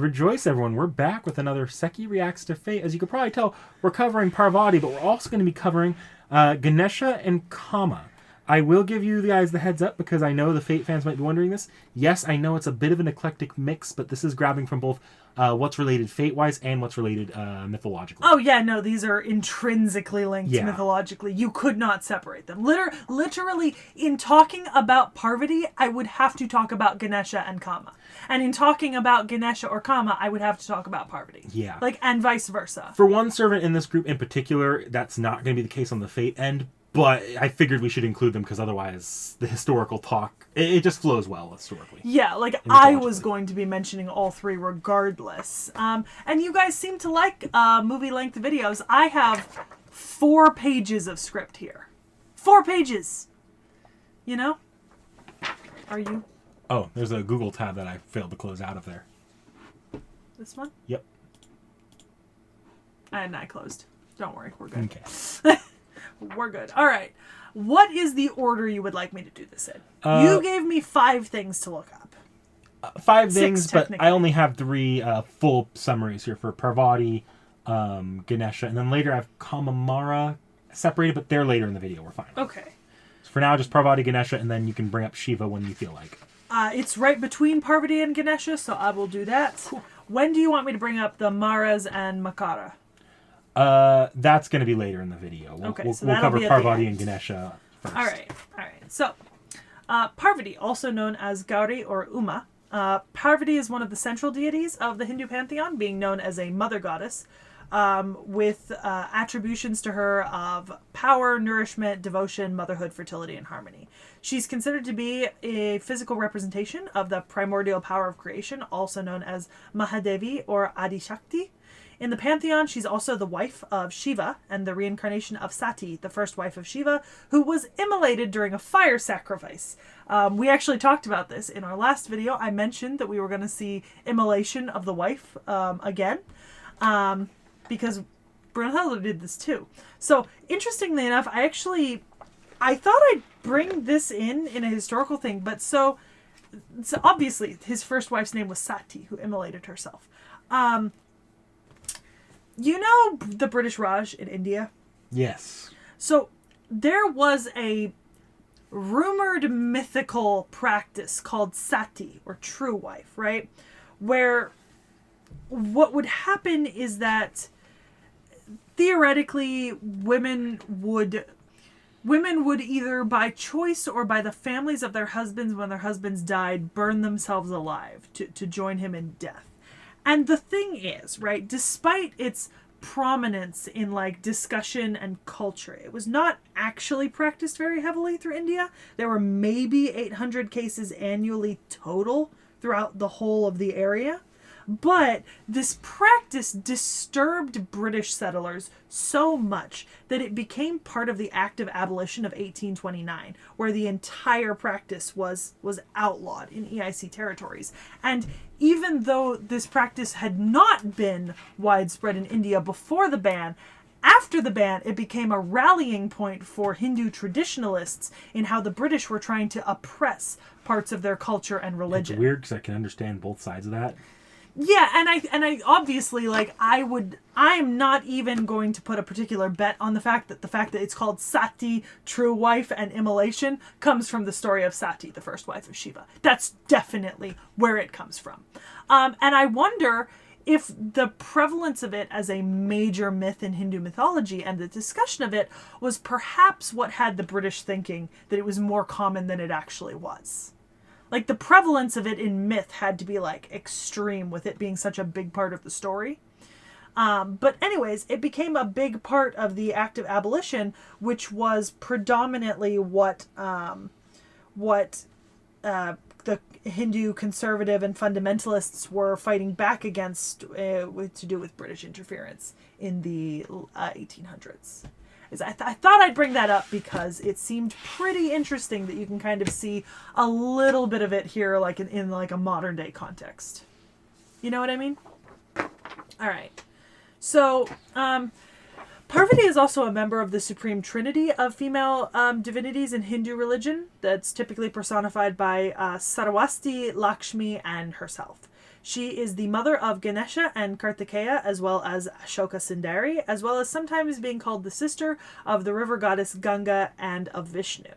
rejoice, everyone. We're back with another Sekhie Reacts to Fate. As you can probably tell, we're covering Parvati, but we're also going to be covering Ganesha and Kama. I will give you guys the heads up because I know the Fate fans might be wondering this. Yes, I know it's a bit of an eclectic mix, but this is grabbing from both what's related Fate-wise and what's related mythologically. Oh, yeah, no, these are intrinsically linked mythologically. You could not separate them. Literally, in talking about Parvati, I would have to talk about Ganesha and Kama. And in talking about Ganesha or Kama, I would have to talk about Parvati. Yeah. And vice versa. For one servant in this group in particular, that's not going to be the case on the Fate end. But I figured we should include them because otherwise the historical talk, it just flows well historically. Yeah, I was going to be mentioning all three regardless. And you guys seem to like movie-length videos. I have 4 pages of script here. 4 pages! You know? Are you? Oh, there's a Google tab that I failed to close out of there. This one? Yep. And I closed. Don't worry, we're good. Okay. We're good. All right. What is the order you would like me to do this in? You gave me 5 things to look up. 5 things, but I only have 3 full summaries here for Parvati, Ganesha, and then later I have Kamamara separated, but they're later in the video. We're fine. Okay. So for now, just Parvati, Ganesha, and then you can bring up Shiva when you feel like. It's right between Parvati and Ganesha, so I will do that. Cool. When do you want me to bring up the Maras and Makara? That's going to be later in the video. We'll cover Parvati and Ganesha first. All right. So, Parvati, also known as Gauri or Uma. Parvati is one of the central deities of the Hindu pantheon, being known as a mother goddess, with attributions to her of power, nourishment, devotion, motherhood, fertility, and harmony. She's considered to be a physical representation of the primordial power of creation, also known as Mahadevi or Adi Shakti. In the pantheon, she's also the wife of Shiva and the reincarnation of Sati, the first wife of Shiva, who was immolated during a fire sacrifice. We actually talked about this in our last video. I mentioned that we were going to see immolation of the wife again, because Brunhilde did this too. So, interestingly enough, I thought I'd bring this in a historical thing, but so obviously his first wife's name was Sati, who immolated herself. You know the British Raj in India? Yes. So there was a rumored mythical practice called sati, or true wife, right? Where what would happen is that theoretically women would either by choice or by the families of their husbands when their husbands died burn themselves alive to join him in death. And the thing is, right, despite its prominence in discussion and culture, it was not actually practiced very heavily through India. There were maybe 800 cases annually total throughout the whole of the area. But this practice disturbed British settlers so much that it became part of the Act of Abolition of 1829, where the entire practice was outlawed in EIC territories. And even though this practice had not been widespread in India before the ban, after the ban, it became a rallying point for Hindu traditionalists in how the British were trying to oppress parts of their culture and religion. It's weird because I can understand both sides of that. Yeah, and I obviously, I'm not even going to put a particular bet on the fact that it's called Sati, true wife, and immolation comes from the story of Sati, the first wife of Shiva. That's definitely where it comes from. And I wonder if the prevalence of it as a major myth in Hindu mythology and the discussion of it was perhaps what had the British thinking that it was more common than it actually was. The prevalence of it in myth had to be, extreme with it being such a big part of the story. But anyways, it became a big part of the Act of Abolition, which was predominantly what the Hindu conservative and fundamentalists were fighting back against to do with British interference in the 1800s. I thought I'd bring that up because it seemed pretty interesting that you can kind of see a little bit of it here, in a modern day context. You know what I mean? All right. So, Parvati is also a member of the Supreme Trinity of female divinities in Hindu religion that's typically personified by Saraswati, Lakshmi, and herself. She is the mother of Ganesha and Kartikeya, as well as Ashoka Sundari, as well as sometimes being called the sister of the river goddess Ganga and of Vishnu.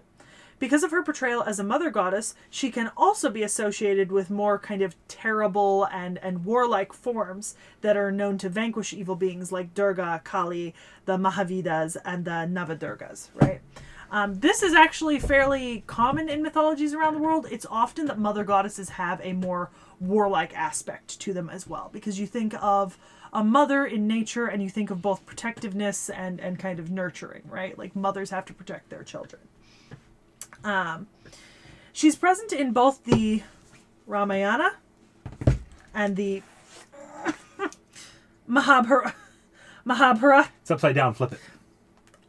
Because of her portrayal as a mother goddess, she can also be associated with more kind of terrible and warlike forms that are known to vanquish evil beings like Durga, Kali, the Mahavidas, and the Navadurgas, right? This is actually fairly common in mythologies around the world. It's often that mother goddesses have a more warlike aspect to them as well, because you think of a mother in nature and you think of both protectiveness and kind of nurturing, right? Like mothers have to protect their children. She's present in both the Ramayana and the Mahabharata. It's upside down. Flip it.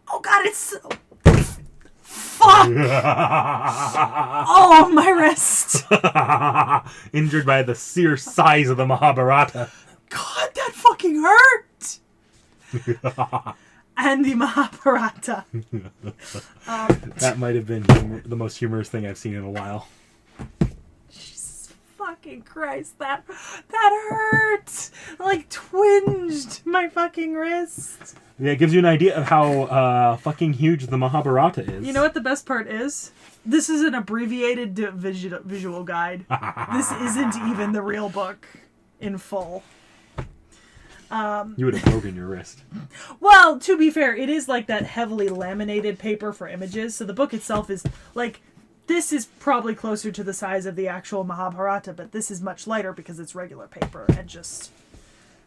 Oh God, it's fuck! Oh, my wrist! Injured by the sheer size of the Mahabharata. God, that fucking hurt! And the Mahabharata. That might have been the most humorous thing I've seen in a while. Jesus fucking Christ, that hurt! Like, twinged my fucking wrist. Yeah, it gives you an idea of how fucking huge the Mahabharata is. You know what the best part is? This is an abbreviated visual guide. This isn't even the real book in full. You would have broken your wrist. Well, to be fair, it is like that heavily laminated paper for images, so the book itself is like, this is probably closer to the size of the actual Mahabharata, but this is much lighter because it's regular paper and just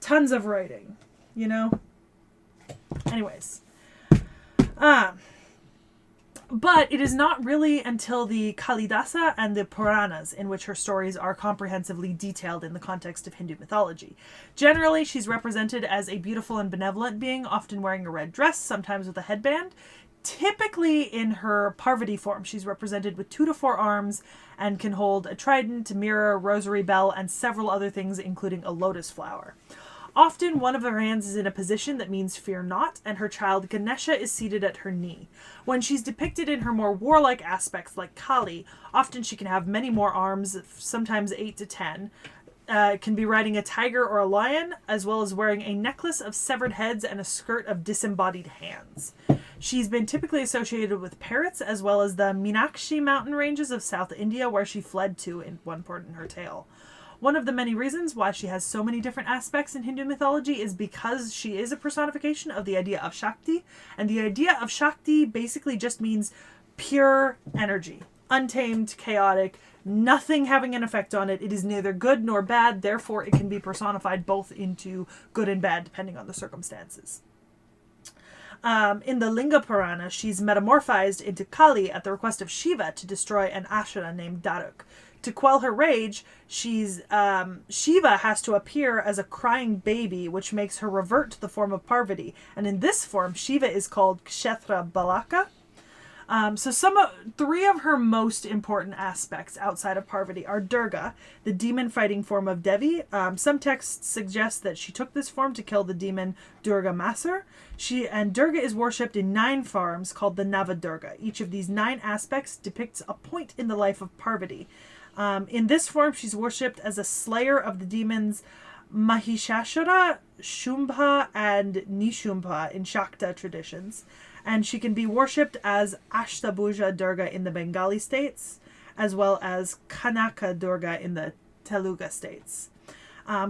tons of writing, you know? Anyways. But it is not really until the Kalidasa and the Puranas in which her stories are comprehensively detailed in the context of Hindu mythology. Generally, she's represented as a beautiful and benevolent being, often wearing a red dress, sometimes with a headband. Typically, in her Parvati form, she's represented with 2 to 4 arms and can hold a trident, a mirror, a rosary bell, and several other things, including a lotus flower. Often, one of her hands is in a position that means fear not, and her child Ganesha is seated at her knee. When she's depicted in her more warlike aspects, like Kali, often she can have many more arms, sometimes 8 to 10, can be riding a tiger or a lion, as well as wearing a necklace of severed heads and a skirt of disembodied hands. She's been typically associated with parrots, as well as the Meenakshi mountain ranges of South India, where she fled to in one part in her tale. One of the many reasons why she has so many different aspects in Hindu mythology is because she is a personification of the idea of Shakti, and the idea of Shakti basically just means pure energy, untamed, chaotic, nothing having an effect on it. It is neither good nor bad, therefore it can be personified both into good and bad depending on the circumstances. In the Linga Purana, she's metamorphized into Kali at the request of Shiva to destroy an Ashura named Daruk. To quell her rage, Shiva has to appear as a crying baby, which makes her revert to the form of Parvati. And in this form, Shiva is called Kshetra Balaka. So 3 of her most important aspects outside of Parvati are Durga, the demon-fighting form of Devi. Some texts suggest that she took this form to kill the demon Durga Masur. Durga is worshipped in 9 forms called the Navadurga. Each of these 9 aspects depicts a point in the life of Parvati. In this form, she's worshipped as a slayer of the demons Mahishasura, Shumbha, and Nishumbha in Shakta traditions. And she can be worshipped as Ashtabhuja Durga in the Bengali states, as well as Kanaka Durga in the Telugu states.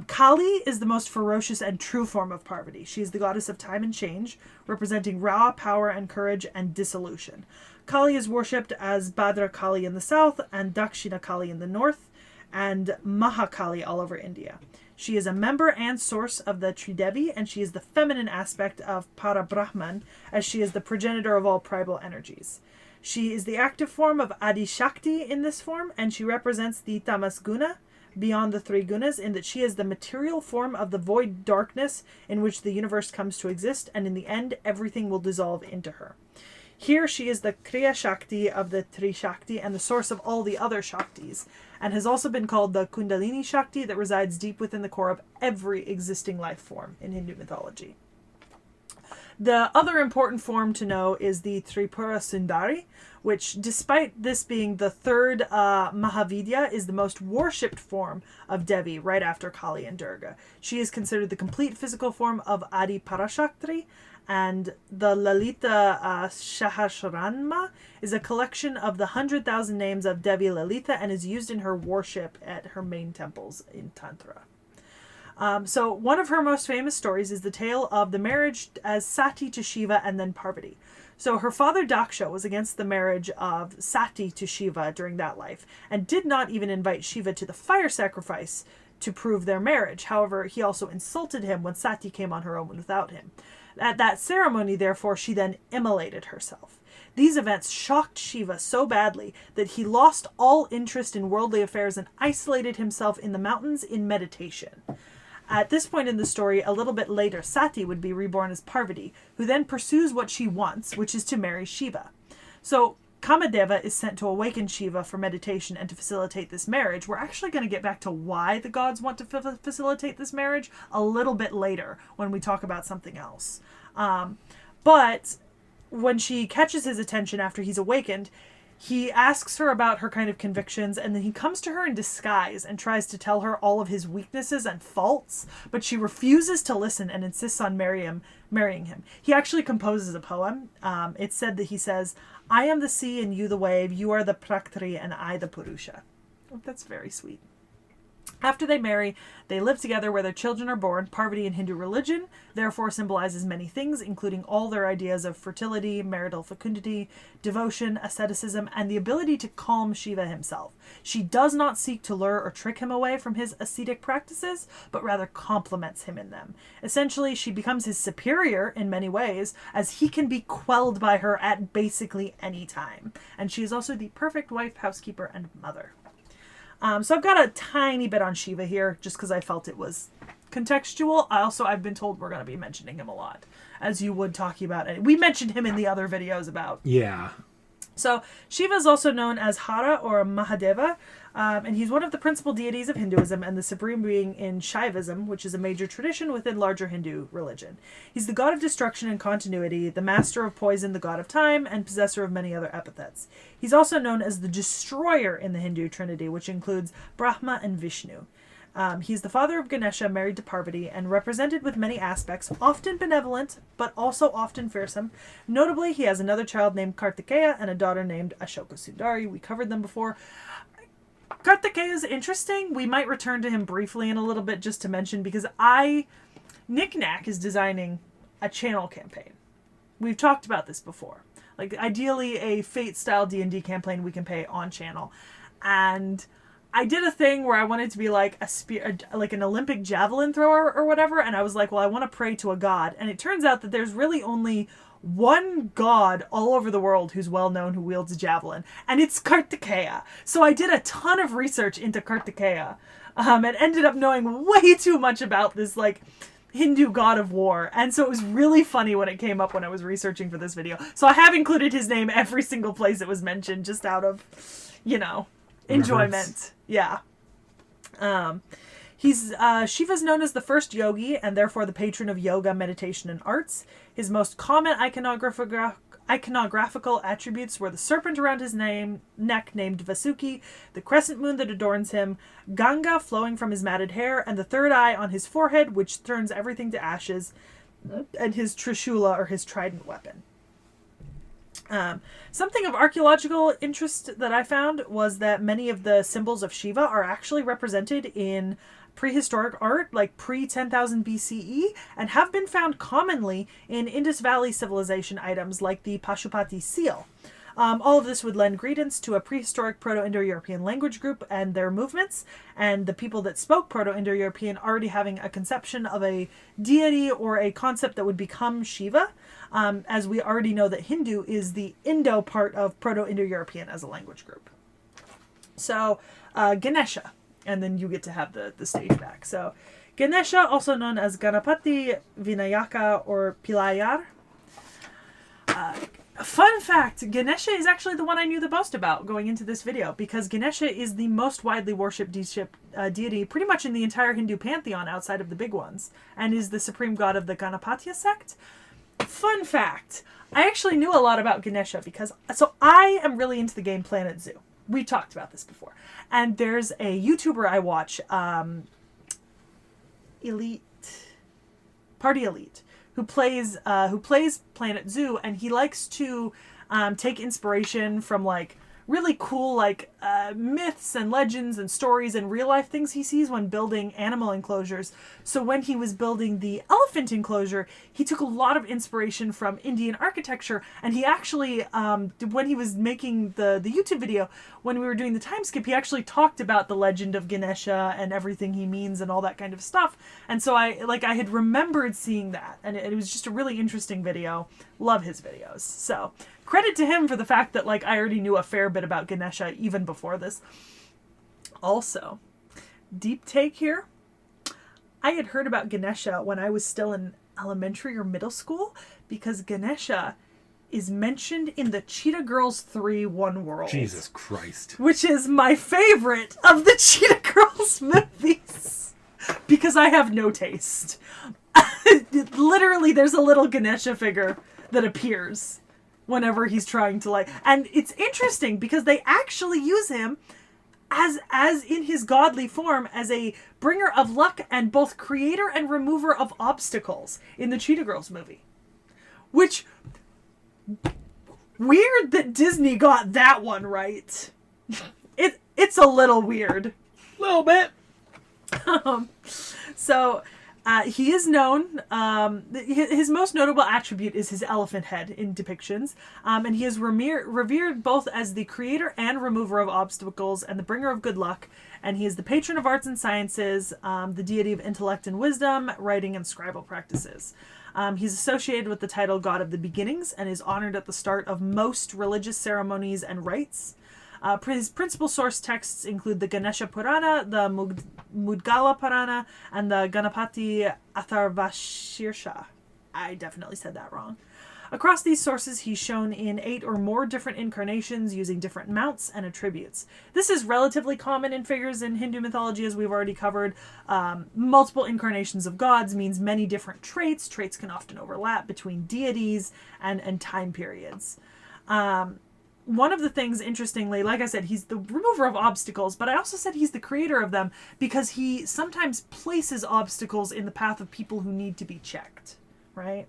Kali is the most ferocious and true form of Parvati. She is the goddess of time and change, representing raw power and courage and dissolution. Kali is worshipped as Bhadra Kali in the south and Dakshina Kali in the north, and Mahakali all over India. She is a member and source of the Tridevi, and she is the feminine aspect of Parabrahman, as she is the progenitor of all primal energies. She is the active form of Adi Shakti in this form, and she represents the Tamas Guna, beyond the 3 gunas, in that she is the material form of the void darkness in which the universe comes to exist, and in the end, everything will dissolve into her. Here she is the Kriya Shakti of the Tri-Shakti and the source of all the other Shaktis, and has also been called the Kundalini Shakti that resides deep within the core of every existing life form in Hindu mythology. The other important form to know is the Tripura Sundari, which, despite this being the third Mahavidya, is the most worshipped form of Devi right after Kali and Durga. She is considered the complete physical form of Adi Parashakti, and the Lalita Sahasranama is a collection of the 100,000 names of Devi Lalita and is used in her worship at her main temples in Tantra. So one of her most famous stories is the tale of the marriage as Sati to Shiva and then Parvati. So her father Daksha was against the marriage of Sati to Shiva during that life and did not even invite Shiva to the fire sacrifice to prove their marriage. However, he also insulted him when Sati came on her own without him. At that ceremony, therefore, she then immolated herself. These events shocked Shiva so badly that he lost all interest in worldly affairs and isolated himself in the mountains in meditation. At this point in the story, a little bit later, Sati would be reborn as Parvati, who then pursues what she wants, which is to marry Shiva. So Kamadeva is sent to awaken Shiva for meditation and to facilitate this marriage. We're actually going to get back to why the gods want to facilitate this marriage a little bit later when we talk about something else. But when she catches his attention after he's awakened, he asks her about her kind of convictions, and then he comes to her in disguise and tries to tell her all of his weaknesses and faults, but she refuses to listen and insists on marrying him. He actually composes a poem. It's said that he says, "I am the sea and you the wave, you are the Prakriti and I the Purusha." Oh, that's very sweet. After they marry, they live together where their children are born. Parvati in Hindu religion therefore symbolizes many things, including all their ideas of fertility, marital fecundity, devotion, asceticism, and the ability to calm Shiva himself. She does not seek to lure or trick him away from his ascetic practices, but rather complements him in them. Essentially, she becomes his superior in many ways, as he can be quelled by her at basically any time. And she is also the perfect wife, housekeeper, and mother. So I've got a tiny bit on Shiva here, just because I felt it was contextual. I've been told we're going to be mentioning him a lot, as you would talking about it. We mentioned him in the other videos about. Yeah. So Shiva is also known as Hara or Mahadeva, and he's one of the principal deities of Hinduism and the supreme being in Shaivism, which is a major tradition within larger Hindu religion. He's the god of destruction and continuity, the master of poison, the god of time, and possessor of many other epithets. He's also known as the destroyer in the Hindu trinity, which includes Brahma and Vishnu. He's the father of Ganesha, married to Parvati, and represented with many aspects, often benevolent, but also often fearsome. Notably, he has another child named Kartikeya and a daughter named Ashoka Sundari. We covered them before. Kartikeya is interesting. We might return to him briefly in a little bit just to mention, because Knick-Knack is designing a channel campaign. We've talked about this before. Like, ideally, a Fate-style D&D campaign we can pay on channel. And I did a thing where I wanted to be like like an Olympic javelin thrower or whatever, and I was like, well, I want to pray to a god. And it turns out that there's really only one god all over the world who's well known who wields a javelin, and it's Kartikeya. So I did a ton of research into Kartikeya, and ended up knowing way too much about this, like, Hindu god of war. And so it was really funny when it came up when I was researching for this video. So I have included his name every single place it was mentioned, just out of, enjoyment. Yeah. Shiva's known as the first yogi and therefore the patron of yoga, meditation, and arts. His most common iconographical attributes were the serpent around his neck named Vasuki, the crescent moon that adorns him, Ganga flowing from his matted hair, and the third eye on his forehead, which turns everything to ashes, and his trishula, or his trident weapon. Something of archaeological interest that I found was that many of the symbols of Shiva are actually represented in prehistoric art, like pre-10,000 BCE, and have been found commonly in Indus Valley civilization items like the Pashupati seal. All of this would lend credence to a prehistoric Proto-Indo-European language group and their movements, and the people that spoke Proto-Indo-European already having a conception of a deity or a concept that would become Shiva, as we already know that Hindu is the Indo part of Proto-Indo-European as a language group. So, Ganesha, and then you get to have the stage back. So, Ganesha, also known as Ganapati, Vinayaka, or Pilayar. Fun fact, Ganesha is actually the one I knew the most about going into this video, because Ganesha is the most widely worshipped deity pretty much in the entire Hindu pantheon outside of the big ones, and is the supreme god of the Ganapatya sect. Fun fact. I actually knew a lot about Ganesha because... So I am really into the game Planet Zoo. We talked about this before. And there's a YouTuber I watch, Party Elite, who plays Planet Zoo, and he likes to take inspiration from like really cool like myths and legends and stories and real life things he sees when building animal enclosures. So when he was building the elephant enclosure, he took a lot of inspiration from Indian architecture, and he actually when he was making the YouTube video, when we were doing the time skip, he actually talked about the legend of Ganesha and everything he means and all that kind of stuff. And so I had remembered seeing that, and it was just a really interesting video. Love his videos. So credit to him for the fact that like I already knew a fair bit about Ganesha even before this. Also, deep take here. I had heard about Ganesha when I was still in elementary or middle school because Ganesha is mentioned in the Cheetah Girls 3 One World. Jesus Christ. Which is my favorite of the Cheetah Girls movies. Because I have no taste. Literally, there's a little Ganesha figure that appears whenever he's trying to like... And it's interesting because they actually use him as in his godly form as a bringer of luck and both creator and remover of obstacles in the Cheetah Girls movie. Which... Weird that Disney got that one right. It's a little weird. A little bit. So... he is known, his most notable attribute is his elephant head in depictions, and he is revered both as the creator and remover of obstacles and the bringer of good luck, and he is the patron of arts and sciences, the deity of intellect and wisdom, writing and scribal practices. He's associated with the title God of the Beginnings and is honored at the start of most religious ceremonies and rites. His principal source texts include the Ganesha Purana, the Mudgala Purana, and the Ganapati Atharvashirsha. I definitely said that wrong. Across these sources, he's shown in 8 or more different incarnations using different mounts and attributes. This is relatively common in figures in Hindu mythology, as we've already covered. Multiple incarnations of gods means many different traits. Traits can often overlap between deities and time periods. One of the things, interestingly, like I said, he's the remover of obstacles, but I also said he's the creator of them because he sometimes places obstacles in the path of people who need to be checked, right?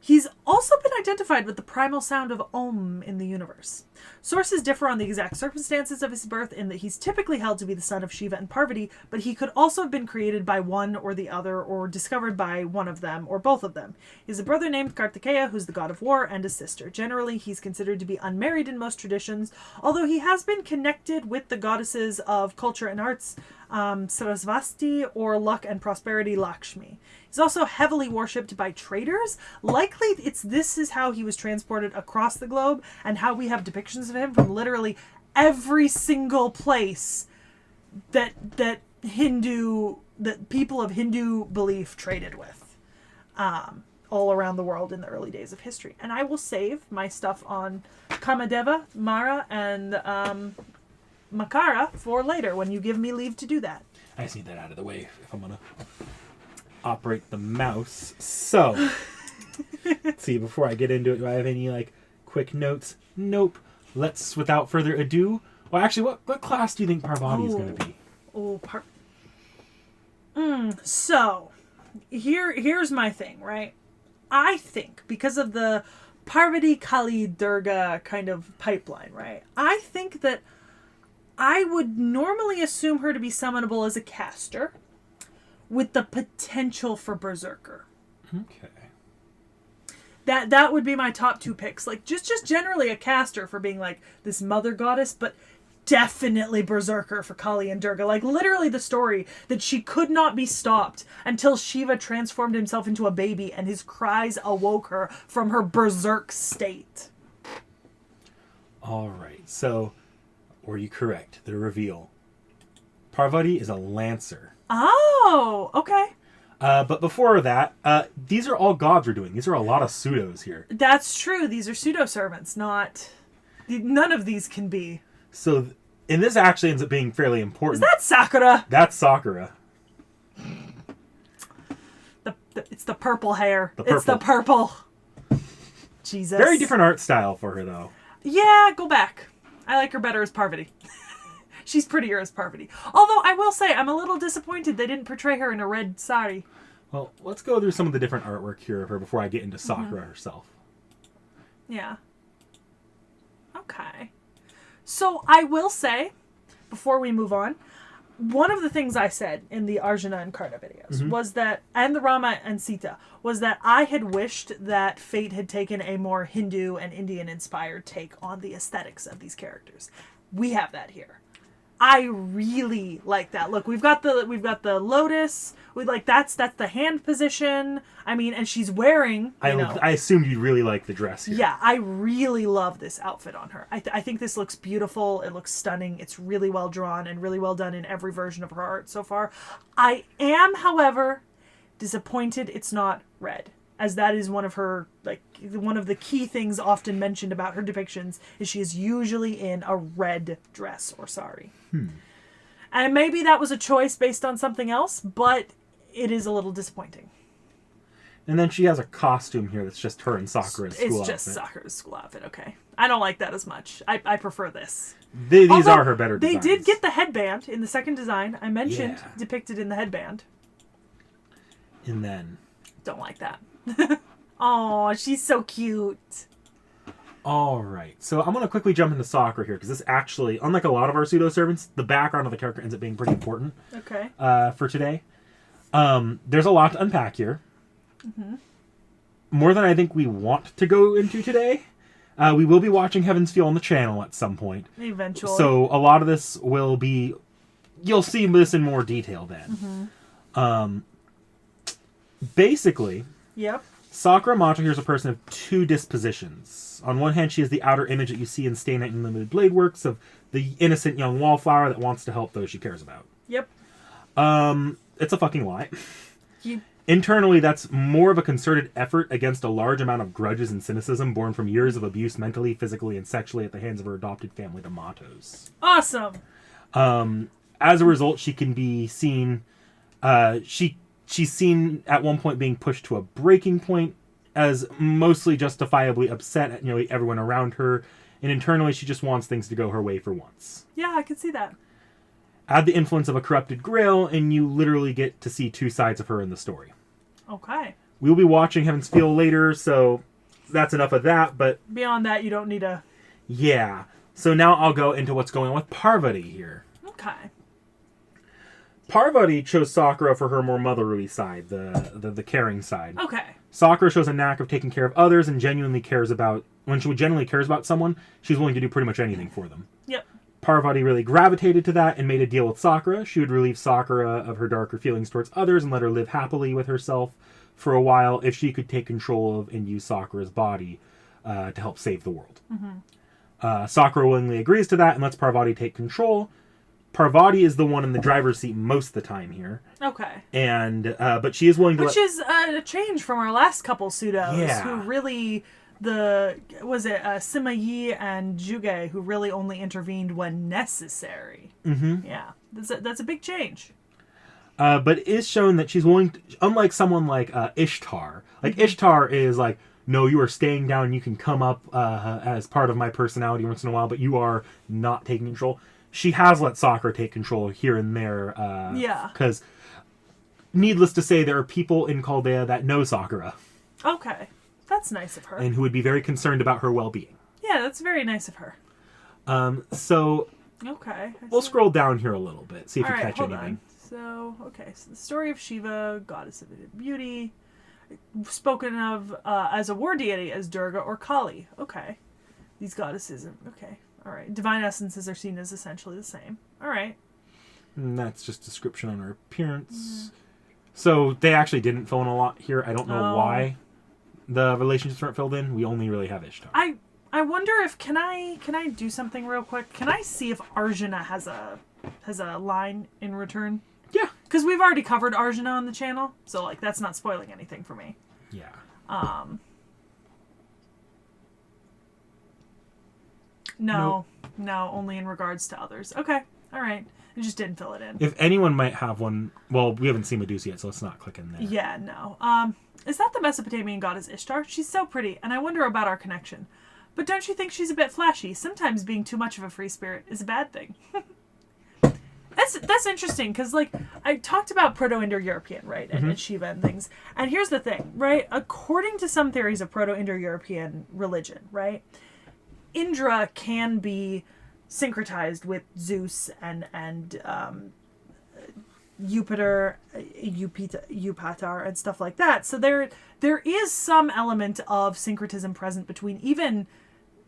He's also been identified with the primal sound of Om in the universe. Sources differ on the exact circumstances of his birth in that he's typically held to be the son of Shiva and Parvati, but he could also have been created by one or the other or discovered by one of them or both of them. He has a brother named Kartikeya, who's the god of war, and a sister. Generally, he's considered to be unmarried in most traditions, although he has been connected with the goddesses of culture and arts, Sarasvati, or luck and prosperity, Lakshmi. He's also heavily worshipped by traders. Likely, this is how he was transported across the globe and how we have depictions of him from literally every single place that people of Hindu belief traded with, all around the world in the early days of history. And I will save my stuff on Kamadeva, Mara, and Makara for later when you give me leave to do that. I just need that out of the way if I'm going to operate the mouse. So, let's see, before I get into it, do I have any, like, quick notes? Nope. Let's, without further ado... Well, actually, what class do you think Parvati is going to be? So, here's my thing, right? I think, because of the Parvati, Kali, Durga kind of pipeline, right? I think that I would normally assume her to be summonable as a caster, with the potential for Berserker. Okay. That would be my top 2 picks. Like, just generally a caster for being, like, this mother goddess, but definitely Berserker for Kali and Durga. Like, literally the story that she could not be stopped until Shiva transformed himself into a baby and his cries awoke her from her berserk state. All right. So, were you correct? The reveal. Parvati is a lancer. Oh, okay. But before that, these are all gods we're doing. These are a lot of pseudos here. That's true. These are pseudo-servants, not... None of these can be. So, and this actually ends up being fairly important. Is that Sakura? That's Sakura. It's the purple hair. The It's the purple. Jesus. Very different art style for her, though. Yeah, go back. I like her better as Parvati. She's prettier as Parvati. Although, I will say, I'm a little disappointed they didn't portray her in a red sari. Well, let's go through some of the different artwork here of her before I get into Sakura herself. Yeah. Okay. So, I will say, before we move on, one of the things I said in the Arjuna and Karna videos was that, and the Rama and Sita, was that I had wished that Fate had taken a more Hindu and Indian inspired take on the aesthetics of these characters. We have that here. I really like that. Look, we've got the lotus. We like that's the hand position. I mean, and she's wearing. I assumed you'd really like the dress here. Yeah, I really love this outfit on her. I think this looks beautiful. It looks stunning. It's really well drawn and really well done in every version of her art so far. I am, however, disappointed it's not red, as that is one of the key things often mentioned about her depictions is she is usually in a red dress or sari. And maybe that was a choice based on something else, but it is a little disappointing. And then she has a costume here that's just her and Sakura's school outfit. It's just Sakura's school outfit, okay. I don't like that as much. I prefer this. These are her better designs. They did get the headband in the second design. I mentioned depicted in the headband. And then... Don't like that. Oh, she's so cute. All right, so I'm going to quickly jump into Sakura here, because this actually, unlike a lot of our pseudo-servants, the background of the character ends up being pretty important for today. There's a lot to unpack here. More than I think we want to go into today. We will be watching Heaven's Feel on the channel at some point. Eventually. So a lot of this will be... You'll see this in more detail then. Basically... Yep. Sakura Mato here is a person of two dispositions. On one hand, she is the outer image that you see in Stay Night and Limited Blade works of the innocent young wallflower that wants to help those she cares about. Yep. It's a fucking lie. Internally, that's more of a concerted effort against a large amount of grudges and cynicism born from years of abuse mentally, physically, and sexually at the hands of her adopted family, the Matos. Awesome! As a result, she can be seen... She's seen at one point being pushed to a breaking point as mostly justifiably upset at nearly everyone around her, and internally she just wants things to go her way for once. Yeah, I can see that. Add the influence of a corrupted Grail, and you literally get to see two sides of her in the story. Okay. We'll be watching Heaven's Feel later, so that's enough of that, but... Beyond that, you don't need a... Yeah. So now I'll go into what's going on with Parvati here. Okay. Parvati chose Sakura for her more motherly side, the caring side. Okay. Sakura shows a knack of taking care of others and genuinely cares about... When she genuinely cares about someone, she's willing to do pretty much anything for them. Yep. Parvati really gravitated to that and made a deal with Sakura. She would relieve Sakura of her darker feelings towards others and let her live happily with herself for a while if she could take control of and use Sakura's body to help save the world. Sakura willingly agrees to that and lets Parvati take control. Parvati is the one in the driver's seat most of the time here. Okay. And but she is willing to... Which is a change from our last couple pseudos, who really... Sima Yi and Juge, who really only intervened when necessary. Yeah. That's a big change. But it is shown that she's willing to... Unlike someone like Ishtar. Like, Ishtar is like, no, you are staying down, you can come up as part of my personality once in a while, but you are not taking control. She has let Sakura take control here and there. Because, needless to say, there are people in Chaldea that know Sakura. Okay. That's nice of her. And who would be very concerned about her well-being. Yeah, that's very nice of her. So... Okay. We'll scroll down here a little bit, see if you catch anything. On. So the story of Shiva, goddess of beauty, spoken of as a war deity as Durga or Kali. Okay. These goddesses are... Okay. All right. Divine essences are seen as essentially the same. All right. And that's just description on her appearance. So they actually didn't fill in a lot here. I don't know why the relationships weren't filled in. We only really have Ishtar. I wonder if can I do something real quick? Can I see if Arjuna has a line in return? Yeah. Because we've already covered Arjuna on the channel, so like that's not spoiling anything for me. Yeah. No, only in regards to others. Okay. All right. I just didn't fill it in. If anyone might have one, well, we haven't seen Medusa yet, so let's not click in there. Yeah, no. Is that the Mesopotamian goddess Ishtar? She's so pretty, and I wonder about our connection. But don't you think she's a bit flashy? Sometimes being too much of a free spirit is a bad thing. That's interesting, because, like, I talked about Proto-Indo-European, right, and Shiva and things. And here's the thing, right? According to some theories of Proto-Indo-European religion, right, Indra can be syncretized with Zeus and Jupiter, and stuff like that. So there is some element of syncretism present between even,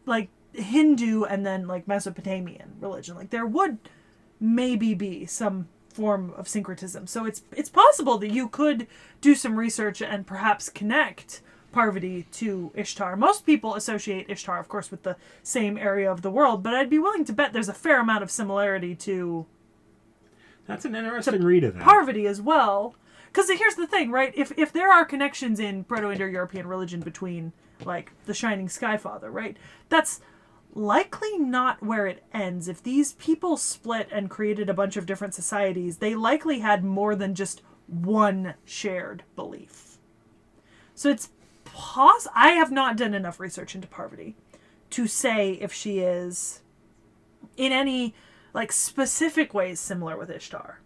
like, Hindu and then, like, Mesopotamian religion. Like, there would maybe be some form of syncretism. So it's possible that you could do some research and perhaps connect Parvati to Ishtar. Most people associate Ishtar, of course, with the same area of the world, but I'd be willing to bet there's a fair amount of similarity to... That's an interesting read of that. Parvati as well. Because here's the thing, right? If there are connections in Proto-Indo-European religion between, like, the Shining Sky Father, right? That's likely not where it ends. If these people split and created a bunch of different societies, they likely had more than just one shared belief. So it's I have not done enough research into Parvati to say if she is in any, like, specific ways similar with Ishtar.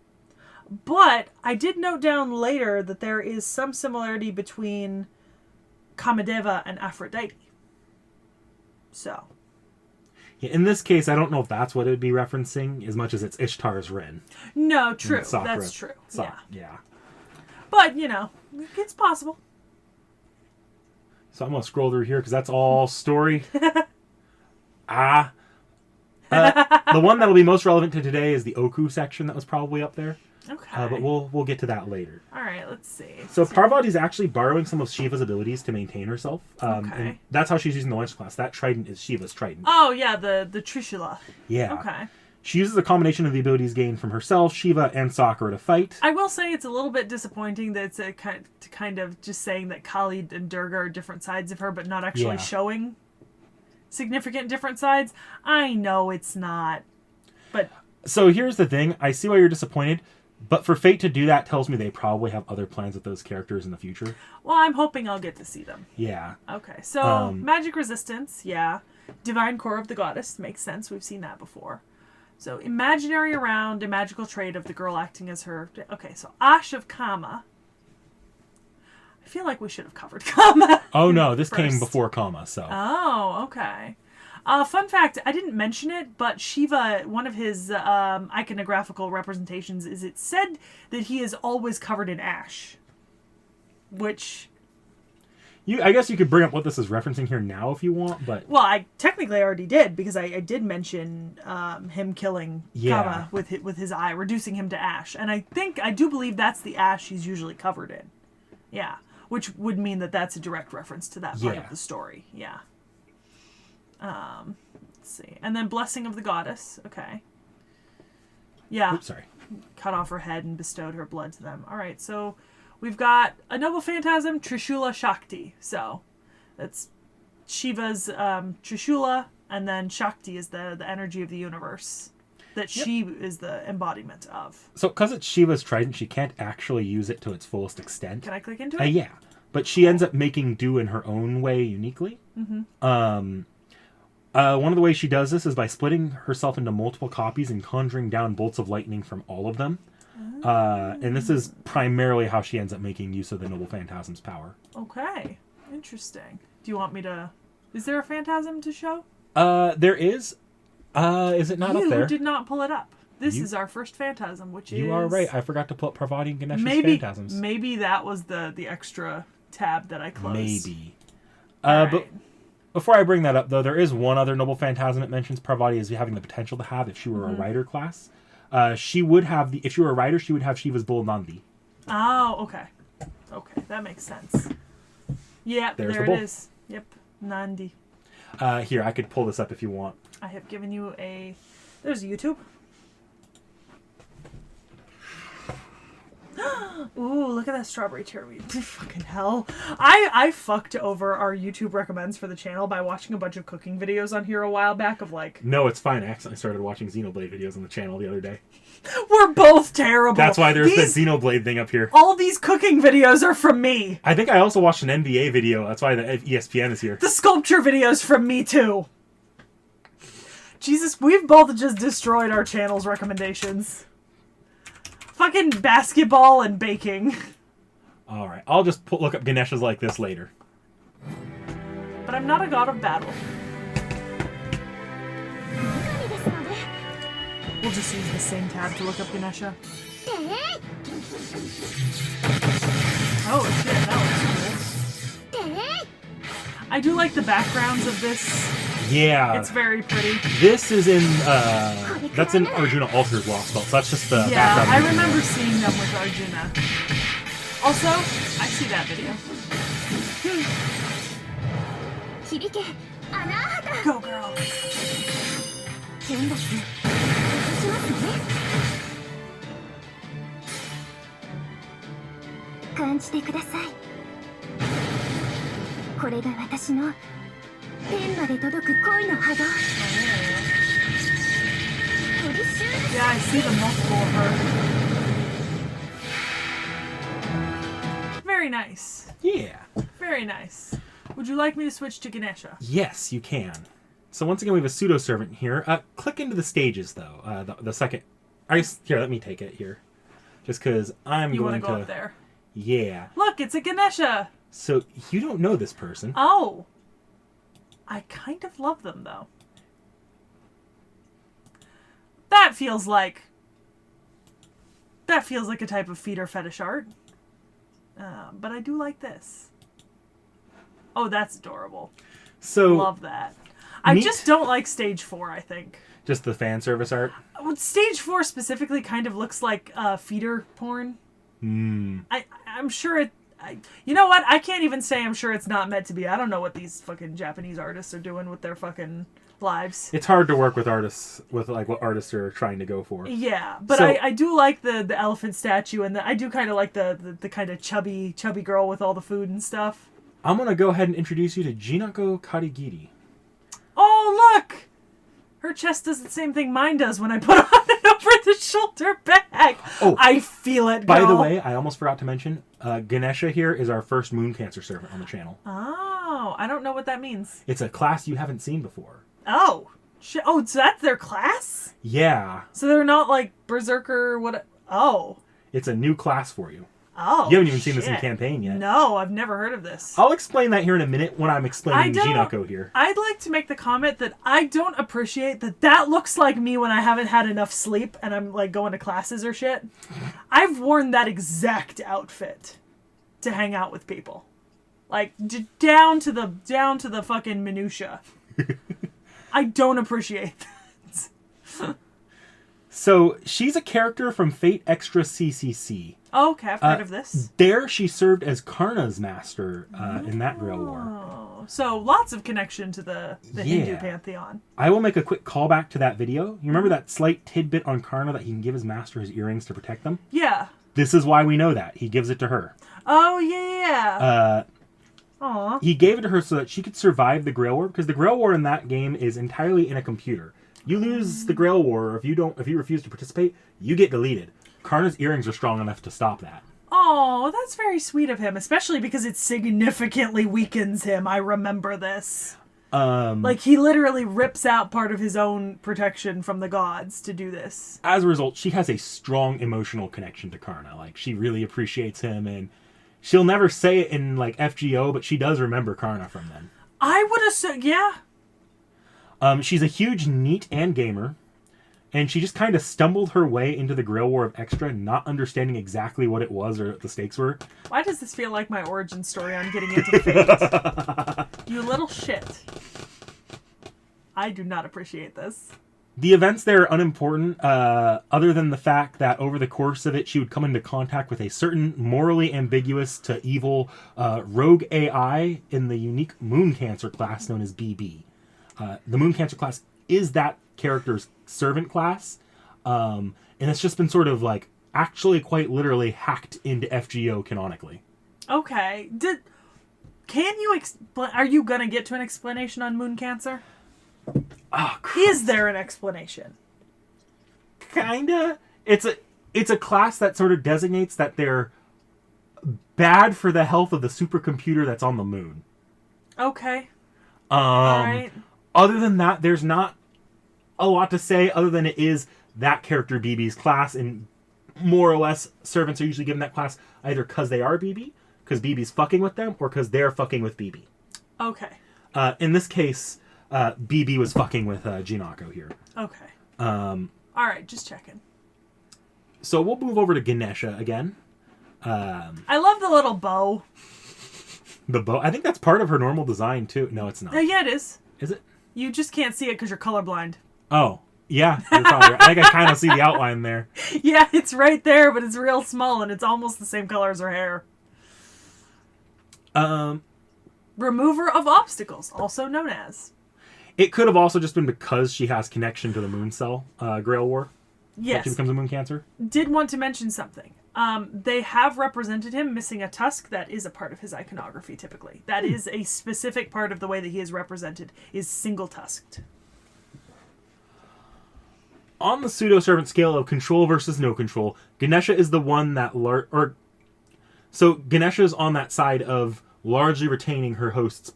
But I did note down later that there is some similarity between Kamadeva and Aphrodite. So. Yeah, in this case, I don't know if that's what it would be referencing as much as it's Ishtar's Rin. No, true. That's true. Yeah. But, you know, it's possible. So I'm going to scroll through here because that's all story. The one that'll be most relevant to today is the Oku section that was probably up there. Okay. But we'll get to that later. All right, let's see. So Parvati's actually borrowing some of Shiva's abilities to maintain herself. Okay. And that's how she's using the lunch class. That trident is Shiva's trident. Oh, yeah, the Trishula. Yeah. Okay. She uses a combination of the abilities gained from herself, Shiva, and Sakura to fight. I will say it's a little bit disappointing that it's kind of just saying that Kali and Durga are different sides of her, but not actually showing significant different sides. I know it's not, but... So here's the thing. I see why you're disappointed, but for Fate to do that tells me they probably have other plans with those characters in the future. Well, I'm hoping I'll get to see them. Yeah. Okay, so magic resistance, yeah. Divine core of the goddess, makes sense. We've seen that before. So imaginary around, a magical trait of the girl acting as her... Okay, so Ash of Kama. I feel like we should have covered Kama. Oh, no, this first. came before Kama, so... Oh, okay. Fun fact, I didn't mention it, but Shiva, one of his iconographical representations, is it said that he is always covered in ash. Which... I guess you could bring up what this is referencing here now if you want, but... Well, I technically already did, because I did mention him killing Kama with his eye, reducing him to ash. And I do believe that's the ash he's usually covered in. Yeah. Which would mean that that's a direct reference to that part of the story. Yeah. Let's see. And then Blessing of the Goddess. Okay. Yeah. Oops, sorry. Cut off her head and bestowed her blood to them. All right, so... We've got a noble phantasm, Trishula Shakti. So that's Shiva's Trishula, and then Shakti is the energy of the universe that she is the embodiment of. So because it's Shiva's trident, she can't actually use it to its fullest extent. Can I click into it? Yeah. But she ends up making do in her own way uniquely. Mm-hmm. One of the ways she does this is by splitting herself into multiple copies and conjuring down bolts of lightning from all of them. And this is primarily how she ends up making use of the Noble Phantasm's power. Okay. Interesting. Do you want me to... Is there a phantasm to show? There is. Is it not up there? You did not pull it up. This is our first phantasm, which is... You are right. I forgot to put Parvati and Ganesha's phantasms. Maybe that was the extra tab that I closed. Maybe. Right. But before I bring that up, though, there is one other Noble Phantasm that mentions Parvati as having the potential to have if she were a rider class. She would have if she were a rider, she would have Shiva's bull Nandi. Oh, okay. Okay, that makes sense. Yeah, there it is. Yep, Nandi. Here, I could pull this up if you want. I have given you there's YouTube. Ooh, look at that strawberry cherry. Fucking hell. I fucked over our YouTube recommends for the channel by watching a bunch of cooking videos on here a while back of like... No, it's fine. I accidentally started watching Xenoblade videos on the channel the other day. We're both terrible. That's why there's that Xenoblade thing up here. All these cooking videos are from me. I think I also watched an NBA video. That's why the ESPN is here. The sculpture videos from me too. Jesus, we've both just destroyed our channel's recommendations. Fucking basketball and baking. Alright, I'll just look up Ganeshas like this later. But I'm not a god of battle. We'll just use the same tab to look up Ganesha. Oh shit, that looks cool. I do like the backgrounds of this. Yeah. It's very pretty. This is in, that's in Arjuna Alter's Lost Spell, so that's just the background. Yeah, I remember seeing them with Arjuna. Also, I see that video. Go, girl. Yeah, I see the multiple of her. Very nice. Yeah. Very nice. Would you like me to switch to Ganesha? Yes, you can. So once again, we have a pseudo-servant here. Click into the stages, though. The second... Here, let me take it here. Just because I'm You going want to go up there? Yeah. Look, it's a Ganesha! So, you don't know this person. Oh. I kind of love them, though. That feels like a type of feeder fetish art. But I do like this. Oh, that's adorable. So love that. I just don't like stage 4, I think. Just the fan service art? Stage 4 specifically kind of looks like feeder porn. I'm sure it... you know what? I can't even say I'm sure it's not meant to be. I don't know what these fucking Japanese artists are doing with their fucking lives. It's hard to work with artists, with like what artists are trying to go for. Yeah, but So, I do like the elephant statue, and I do kind of like the kind of chubby girl with all the food and stuff. I'm going to go ahead and introduce you to Jinako Karigiri. Oh, look! Her chest does the same thing mine does when I put on an over-the-shoulder bag. Oh, I feel it, girl. By the way, I almost forgot to mention, Ganesha here is our first Moon Cancer servant on the channel. Oh, I don't know what that means. It's a class you haven't seen before. Oh. Oh, so that's their class? Yeah. So they're not like Berserker, what? Oh. It's a new class for you. Oh, You haven't even seen this in campaign yet. No, I've never heard of this. I'll explain that here in a minute when I'm explaining Jinako here. I'd like to make the comment that I don't appreciate that looks like me when I haven't had enough sleep and I'm like going to classes or shit. I've worn that exact outfit to hang out with people. Like down to the fucking minutia. I don't appreciate that. So, she's a character from Fate Extra CCC. Oh, okay, I've heard of this. There, she served as Karna's master in that Grail War. Oh, so lots of connection to the Hindu pantheon. I will make a quick callback to that video. You remember that slight tidbit on Karna that he can give his master his earrings to protect them? Yeah. This is why we know that. He gives it to her. Oh, yeah. Aww. He gave it to her so that she could survive the Grail War, because the Grail War in that game is entirely in a computer. You lose the Grail War, or if you refuse to participate, you get deleted. Karna's earrings are strong enough to stop that. Oh, that's very sweet of him, especially because it significantly weakens him. I remember this. Like, he literally rips out part of his own protection from the gods to do this. As a result, she has a strong emotional connection to Karna. Like, she really appreciates him, and she'll never say it in, like, FGO, but she does remember Karna from then. I would assume, yeah. She's a huge NEET and gamer, and she just kind of stumbled her way into the Grail War of Extra, not understanding exactly what it was or what the stakes were. Why does this feel like my origin story on getting into Fate? You little shit. I do not appreciate this. The events there are unimportant, other than the fact that over the course of it, she would come into contact with a certain morally ambiguous to evil rogue AI in the unique Moon Cancer class known as BB. The Moon Cancer class is that character's servant class, and it's just been sort of like actually quite literally hacked into FGO canonically. Okay. Can you explain? Are you gonna get to an explanation on moon cancer? Oh, Is there an explanation? Kinda. It's a class that sort of designates that they're bad for the health of the supercomputer that's on the moon. Okay. All right. Other than that, there's not a lot to say other than it is that character BB's class, and more or less servants are usually given that class either because they are BB, because BB's fucking with them, or because they're fucking with BB. Okay. In this case, BB was fucking with Jinako here. Okay. All right, just checking. So we'll move over to Ganesha again. I love the little bow. The bow. I think that's part of her normal design too. No, it's not. Yeah, it is. Is it? You just can't see it because you're colorblind. Oh, yeah. You're probably right. I think I kind of see the outline there. Yeah, it's right there, but it's real small, and it's almost the same color as her hair. Remover of obstacles, also known as. It could have also just been because she has connection to the Moon Cell Grail War. Yes. That she becomes a Moon Cancer. Did want to mention something. They have represented him missing a tusk. That is a part of his iconography, typically. That is a specific part of the way that he is represented, is single-tusked. On the pseudo-servant scale of control versus no control, Ganesha is the one that... So Ganesha is on that side of largely retaining her host's...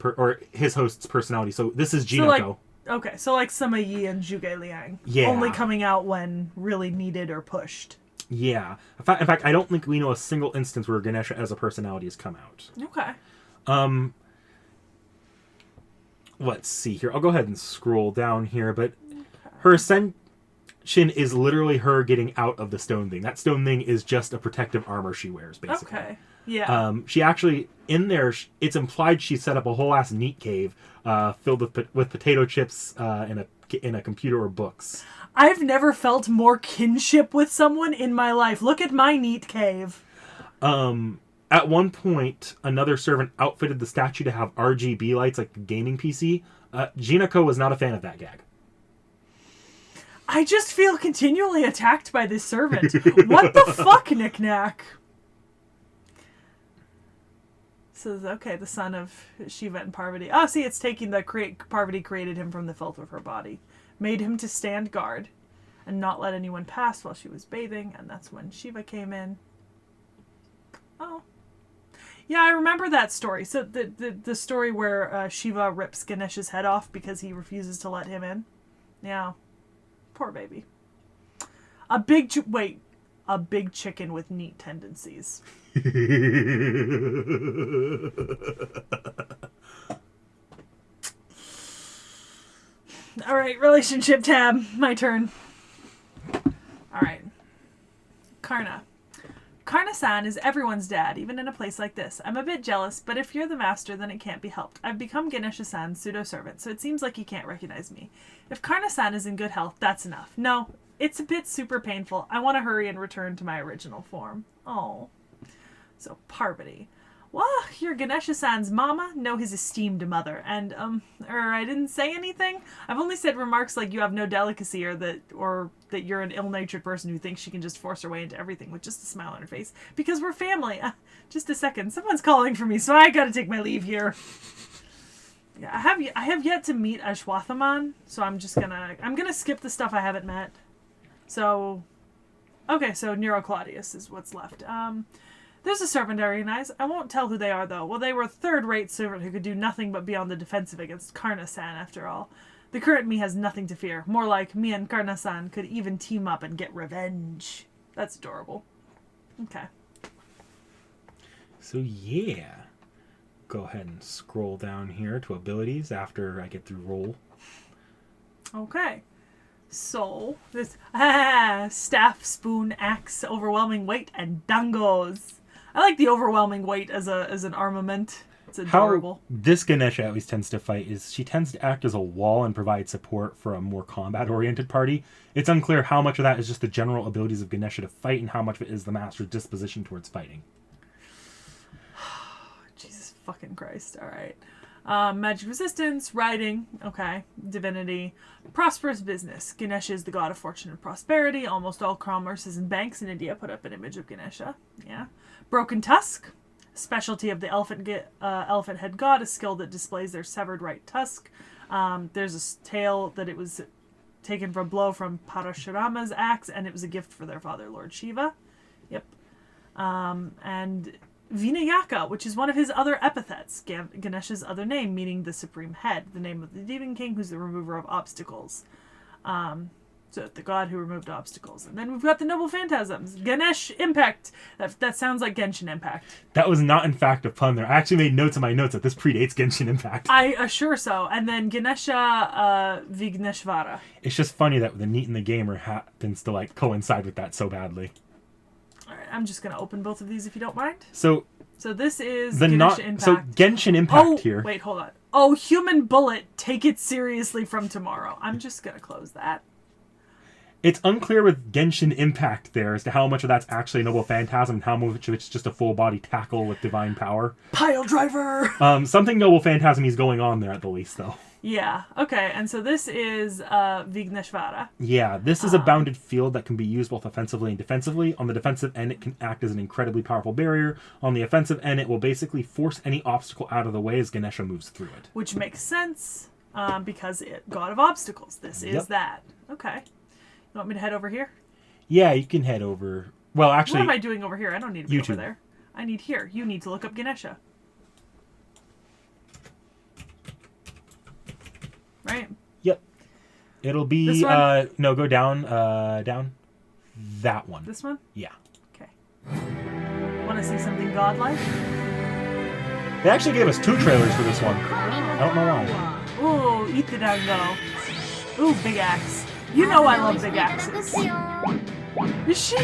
his host's personality. So this is Jinako. So like Sima Yi and Zhuge Liang. Yeah. Only coming out when really needed or pushed. Yeah. In fact, I don't think we know a single instance where Ganesha as a personality has come out. Okay. Let's see here. I'll go ahead and scroll down here, but her ascension is literally her getting out of the stone thing. That stone thing is just a protective armor she wears, basically. Okay. Yeah. She actually, in there, it's implied she set up a whole ass neat cave filled with potato chips in a computer or books. I've never felt more kinship with someone in my life. Look at my neat cave. At one point, another servant outfitted the statue to have RGB lights like a gaming PC. Jinako was not a fan of that gag. I just feel continually attacked by this servant. What the fuck, Knick-Knack? So, okay, the son of Shiva and Parvati. Oh, see, it's taking Parvati created him from the filth of her body. Made him to stand guard and not let anyone pass while she was bathing, and that's when Shiva came in. Oh. Yeah, I remember that story. So the story where Shiva rips Ganesha's head off because he refuses to let him in. Yeah. Poor baby. A big chicken with neat tendencies. All right, relationship tab. My turn. All right. Karna. Karna-san is everyone's dad, even in a place like this. I'm a bit jealous, but if you're the master, then it can't be helped. I've become Ganesha-san's pseudo-servant, so it seems like he can't recognize me. If Karna-san is in good health, that's enough. No, it's a bit super painful. I want to hurry and return to my original form. Oh. So, Parvati. Well, you're Ganesha-san's mama? No, his esteemed mother. And, I didn't say anything? I've only said remarks like you have no delicacy or that you're an ill-natured person who thinks she can just force her way into everything with just a smile on her face. Because we're family. Just a second. Someone's calling for me, so I gotta take my leave here. Yeah, I have yet to meet Ashwathaman, so I'm gonna skip the stuff I haven't met. So, okay, so Nero Claudius is what's left. There's a servant I recognize. I won't tell who they are, though. Well, they were a third-rate servant who could do nothing but be on the defensive against Karna-san, after all. The current me has nothing to fear. More like me and Karna-san could even team up and get revenge. That's adorable. Okay. So, yeah. Go ahead and scroll down here to abilities after I get through roll. Okay. So, this staff, spoon, axe, overwhelming weight, and dangos. I like the overwhelming weight as an armament. It's adorable. How this Ganesha at least tends to fight is she tends to act as a wall and provide support for a more combat-oriented party. It's unclear how much of that is just the general abilities of Ganesha to fight and how much of it is the master's disposition towards fighting. Jesus fucking Christ. All right. Magic resistance, riding, okay, divinity, prosperous business. Ganesha is the god of fortune and prosperity. Almost all commerces and banks in India put up an image of Ganesha. Yeah. Broken tusk, specialty of the elephant head god, a skill that displays their severed right tusk. There's a tale that it was taken from a blow from Parashurama's axe, and it was a gift for their father, Lord Shiva. Yep. And Vinayaka, which is one of his other epithets, Ganesha's other name, meaning the supreme head, the name of the demon king who's the remover of obstacles. So the god who removed obstacles. And then we've got the noble phantasms. Ganesh Impact. That sounds like Genshin Impact. That was not, in fact, a pun there. I actually made notes in my notes that this predates Genshin Impact. I assure so. And then Ganesha Vigneshvara. It's just funny that the neat in the gamer happens to coincide with that so badly. All right, I'm just going to open both of these if you don't mind. So this is Ganesha Impact. So Genshin Impact here. Wait, hold on. Oh, Human Bullet. Take it seriously from tomorrow. I'm just going to close that. It's unclear with Genshin Impact there as to how much of that's actually a noble phantasm and how much of it's just a full body tackle with divine power. Pile driver! Something noble phantasm is going on there at the least, though. Yeah, okay, and so this is Vigneshvara. Yeah, this is a bounded field that can be used both offensively and defensively. On the defensive end, it can act as an incredibly powerful barrier. On the offensive end, it will basically force any obstacle out of the way as Ganesha moves through it. Which makes sense, because God of Obstacles. This is that. Okay. You want me to head over here? Yeah, you can head over. Well, actually... What am I doing over here? I don't need to be YouTube. over there. I need here. You need to look up Ganesha. Right? Yep. It'll be... This one? No, go down. Down. That one. This one? Yeah. Okay. Want to see something godlike? They actually gave us 2 trailers for this one. I don't know why. Ooh, eat the dango. Ooh, big axe. You know I love big axes. Is she?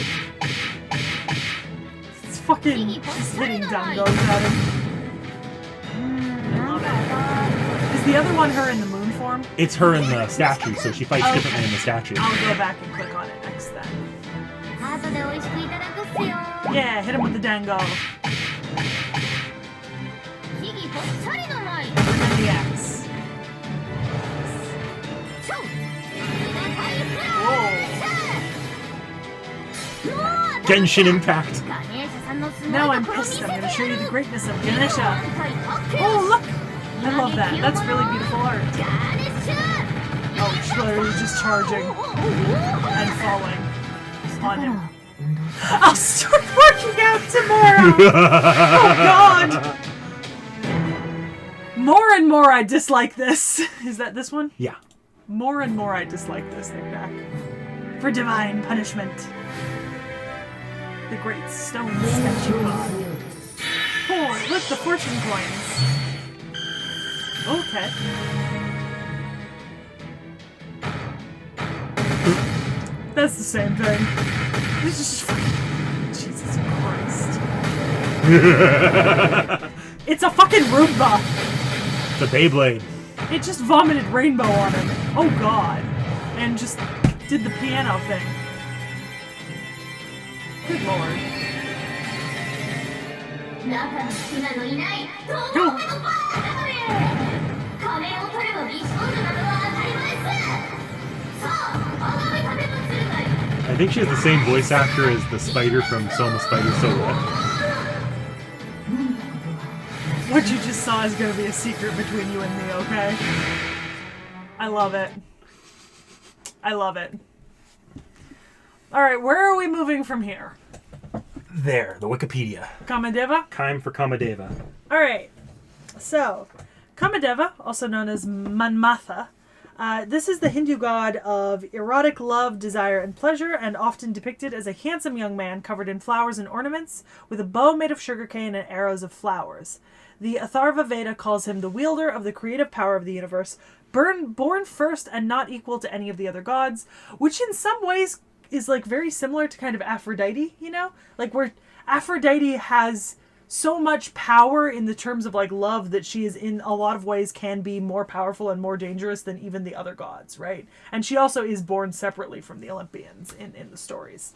It's fucking... She's hitting dangos at him. I love it. Is the other one her in the moon form? It's her in the statue, so she fights differently in the statue. I'll go back and click on it next then. Yeah, hit him with the dango. And then the axe. Genshin Impact. Now I'm pissed. I'm going to show you the greatness of Ganesha. Oh, look! I love that. That's really beautiful art. Oh, she's literally just charging and falling on him. I'll start working out tomorrow! Oh, God! More and more I dislike this. Is that this one? Yeah. More and more I dislike this thing back. For divine punishment. The great stone statue god. Oh, look, the fortune coins. Okay. That's the same thing. This is just... Jesus Christ. It's a fucking Roomba. The Beyblade. It just vomited rainbow on him. Oh God. And just did the piano thing. Good lord. I think she has the same voice actor as the spider from Soma Spider Silhouette. What you just saw is going to be a secret between you and me, okay? I love it. I love it. Alright, where are we moving from here? There, the Wikipedia. Kamadeva? Time for Kamadeva. Alright, so, Kamadeva, also known as Manmatha, this is the Hindu god of erotic love, desire, and pleasure, and often depicted as a handsome young man covered in flowers and ornaments, with a bow made of sugarcane and arrows of flowers. The Atharva Veda calls him the wielder of the creative power of the universe, born first and not equal to any of the other gods, which in some ways is like very similar to kind of Aphrodite, you know? Like where Aphrodite has so much power in the terms of like love that she is in a lot of ways can be more powerful and more dangerous than even the other gods, right? And she also is born separately from the Olympians in the stories.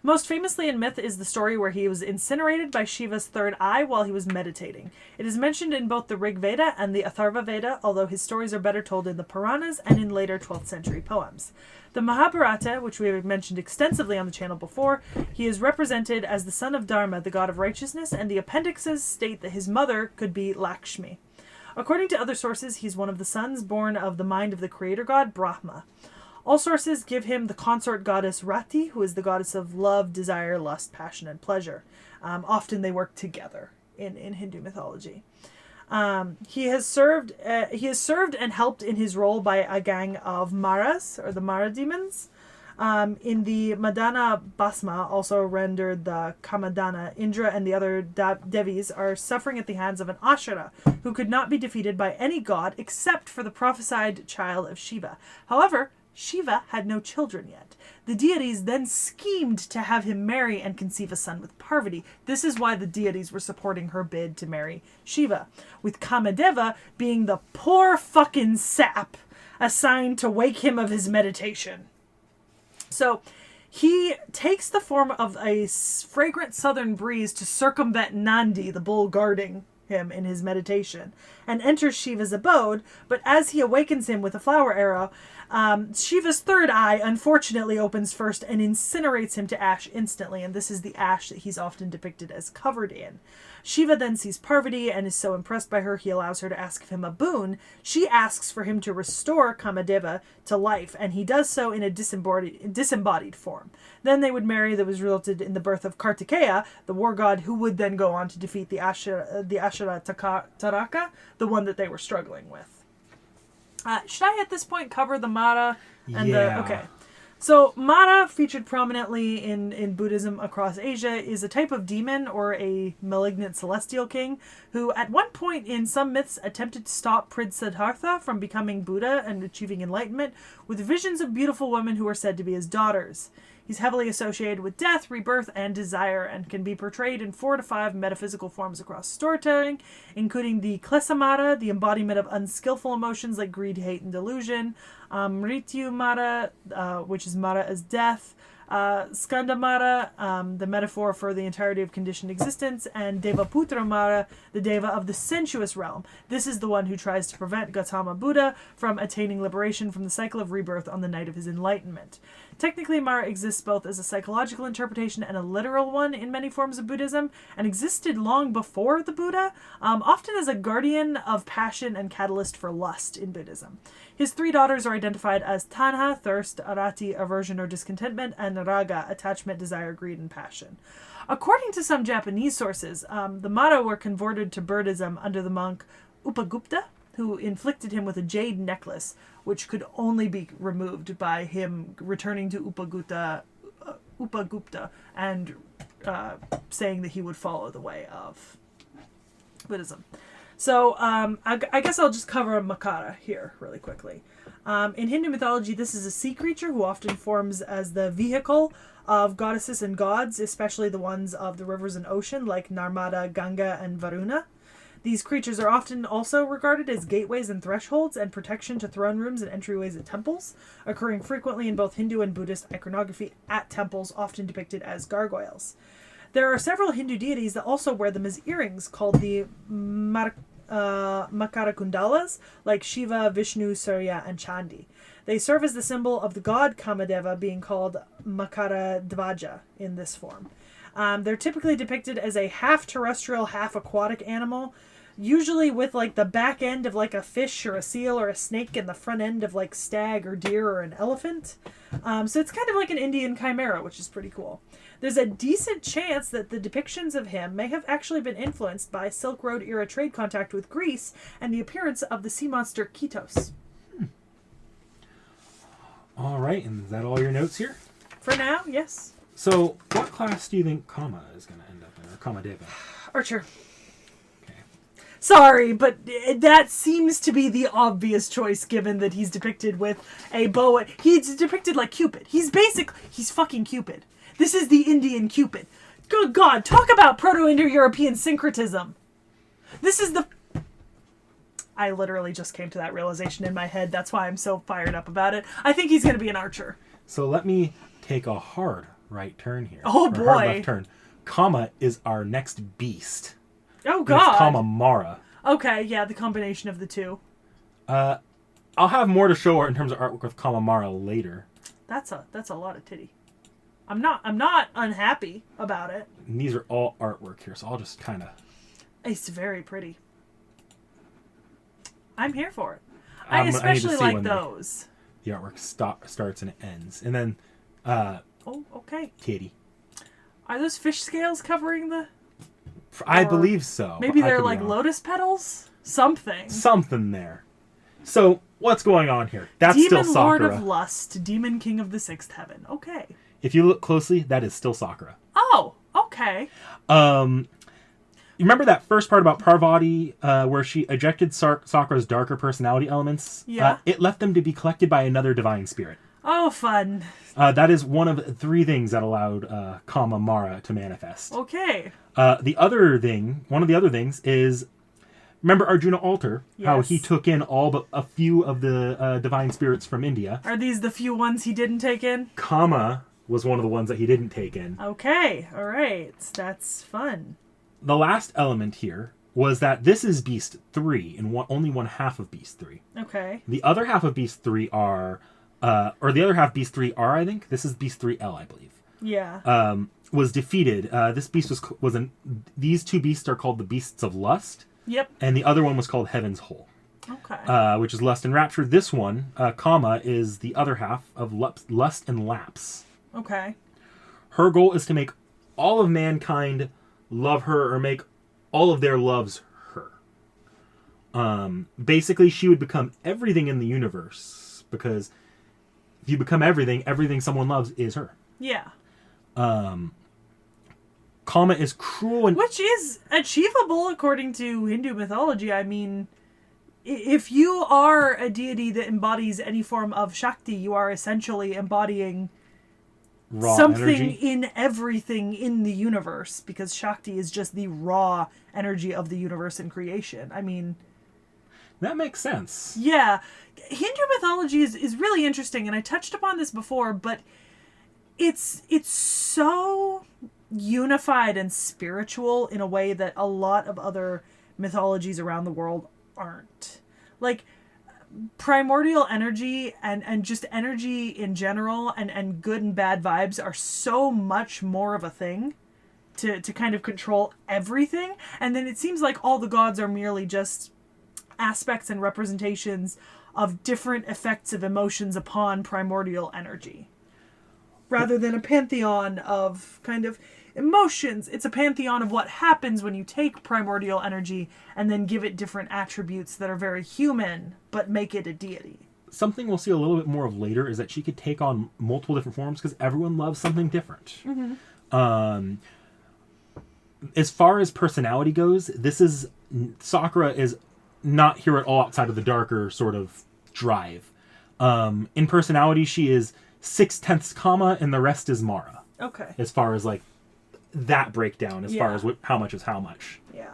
Most famously in myth is the story where he was incinerated by Shiva's third eye while he was meditating. It is mentioned in both the Rig Veda and the Atharva Veda, although his stories are better told in the Puranas and in later 12th century poems. The Mahabharata, which we have mentioned extensively on the channel before, he is represented as the son of Dharma, the god of righteousness, and the appendixes state that his mother could be Lakshmi. According to other sources, he's one of the sons born of the mind of the creator god, Brahma. All sources give him the consort goddess Rati, who is the goddess of love, desire, lust, passion, and pleasure. Often they work together in Hindu mythology. He has served and helped in his role by a gang of Maras, or the Mara demons. In the Madana Basma, also rendered the Kamadana, Indra and the other Devis are suffering at the hands of an Ashura, who could not be defeated by any god except for the prophesied child of Shiva. However, Shiva had no children yet. The deities then schemed to have him marry and conceive a son with Parvati. This is why the deities were supporting her bid to marry Shiva, with Kamadeva being the poor fucking sap assigned to wake him of his meditation. So he takes the form of a fragrant southern breeze to circumvent Nandi, the bull guarding him in his meditation, and enters Shiva's abode, but as he awakens him with a flower arrow, Shiva's third eye unfortunately opens first and incinerates him to ash instantly, and this is the ash that he's often depicted as covered in. Shiva then sees Parvati and is so impressed by her he allows her to ask of him a boon. She asks for him to restore Kamadeva to life, and he does so in a disembodied form. Then they would marry. That was resulted in the birth of Kartikeya, the war god, who would then go on to defeat the Ashura Taraka, the one that they were struggling with. Should I at this point cover the Mara and the... Okay. So Mara, featured prominently in Buddhism across Asia, is a type of demon or a malignant celestial king who at one point in some myths attempted to stop Prince Siddhartha from becoming Buddha and achieving enlightenment with visions of beautiful women who are said to be his daughters. He's heavily associated with death, rebirth, and desire, and can be portrayed in 4 to 5 metaphysical forms across storytelling, including the Klesamara, the embodiment of unskillful emotions like greed, hate, and delusion, Mrityu Mara, which is Mara as death, Skandamara, the metaphor for the entirety of conditioned existence, and Devaputra Mara, the Deva of the sensuous realm. This is the one who tries to prevent Gautama Buddha from attaining liberation from the cycle of rebirth on the night of his enlightenment. Technically, Mara exists both as a psychological interpretation and a literal one in many forms of Buddhism, and existed long before the Buddha, often as a guardian of passion and catalyst for lust in Buddhism. His 3 daughters are identified as Tanha, thirst, Arati, aversion or discontentment, and Raga, attachment, desire, greed, and passion. According to some Japanese sources, the Mara were converted to Buddhism under the monk Upagupta, who inflicted him with a jade necklace, which could only be removed by him returning to Upagupta and saying that he would follow the way of Buddhism. So I guess I'll just cover Makara here really quickly. In Hindu mythology, this is a sea creature who often forms as the vehicle of goddesses and gods, especially the ones of the rivers and ocean, like Narmada, Ganga, and Varuna. These creatures are often also regarded as gateways and thresholds and protection to throne rooms and entryways at temples, occurring frequently in both Hindu and Buddhist iconography at temples, often depicted as gargoyles. There are several Hindu deities that also wear them as earrings, called the Makarakundalas, like Shiva, Vishnu, Surya, and Chandi. They serve as the symbol of the god Kamadeva, being called Makaradvaja in this form. They're typically depicted as a half-terrestrial, half-aquatic animal, usually with like the back end of like a fish or a seal or a snake and the front end of like stag or deer or an elephant. So it's kind of like an Indian chimera, which is pretty cool. There's a decent chance that the depictions of him may have actually been influenced by Silk Road era trade contact with Greece and the appearance of the sea monster Kitos. All right, and is that all your notes here? For now, yes. So, what class do you think Kama is going to end up in, or Kamadeva? Archer. Okay. Sorry, but that seems to be the obvious choice, given that he's depicted with a bow. He's depicted like Cupid. He's fucking Cupid. This is the Indian Cupid. Good God, talk about Proto-Indo-European syncretism. This is the... I literally just came to that realization in my head. That's why I'm so fired up about it. I think he's going to be an archer. So let me take a hard right turn here. Oh, Or boy. hard left turn. Kama is our next beast. Oh, And God. it's Kama Mara. Okay, yeah, the combination of the two. I'll have more to show in terms of artwork with Kama Mara later. That's a lot of titty. I'm not unhappy about it. And these are all artwork here, so I'll just kind of... It's very pretty. I'm here for it. I I need to especially see like when those. The artwork starts and it ends. And then, Oh, okay. T.H.E. Are those fish scales covering the... I Or believe so. Maybe but I they're could be like wrong. lotus petals? Something. Something there. So, what's going on here? That's Demon still Lord Sakura. of Lust, Demon King of the Sixth Heaven. Okay. If you look closely, that is still Sakura. Oh, okay. You remember that first part about Parvati, where she ejected Sakura's darker personality elements? Yeah. It left them to be collected by another divine spirit. Oh, fun. That is one of 3 things that allowed Kama Mara to manifest. Okay. One of the other things is, remember Arjuna Altar? How Yes. he took in all but a few of the divine spirits from India. Are these the few ones he didn't take in? Kama was one of the ones that he didn't take in. Okay. All right. That's fun. The last element here was that this is Beast 3, and only one half of Beast 3. Okay. The other half of Beast 3 are, the other half Beast 3 are, I think. This is Beast 3L, I believe. Yeah. Was defeated. This beast these 2 beasts are called the Beasts of Lust, Yep. and the other one was called Heaven's Whole, Okay. which is Lust and Rapture. This one, Kama, is the other half of Lust and Lapse. Okay. Her goal is to make all of mankind love her, or make all of their loves her. Basically, she would become everything in the universe, because if you become everything someone loves is her. Yeah. Kama is cruel and... Which is achievable according to Hindu mythology. I mean, if you are a deity that embodies any form of Shakti, you are essentially embodying raw something energy. in everything in the universe, because Shakti is just the raw energy of the universe and creation. I mean, That makes sense. yeah. Hindu mythology is really interesting, and I touched upon this before, but it's so unified and spiritual in a way that a lot of other mythologies around the world aren't. Like, primordial energy and just energy in general and good and bad vibes are so much more of a thing to kind of control everything. And then it seems like all the gods are merely just aspects and representations of different effects of emotions upon primordial energy, rather than a pantheon of kind of emotions. It's a pantheon of what happens when you take primordial energy and then give it different attributes that are very human but make it a deity. Something we'll see a little bit more of later is that she could take on multiple different forms, because everyone loves something different. Mm-hmm. As far as personality goes, Sakura is not here at all outside of the darker sort of drive. In personality, she is 6/10 Kama, and the rest is Mara. Okay. As far as like that breakdown, as far Yeah. as how much is how much. Yeah.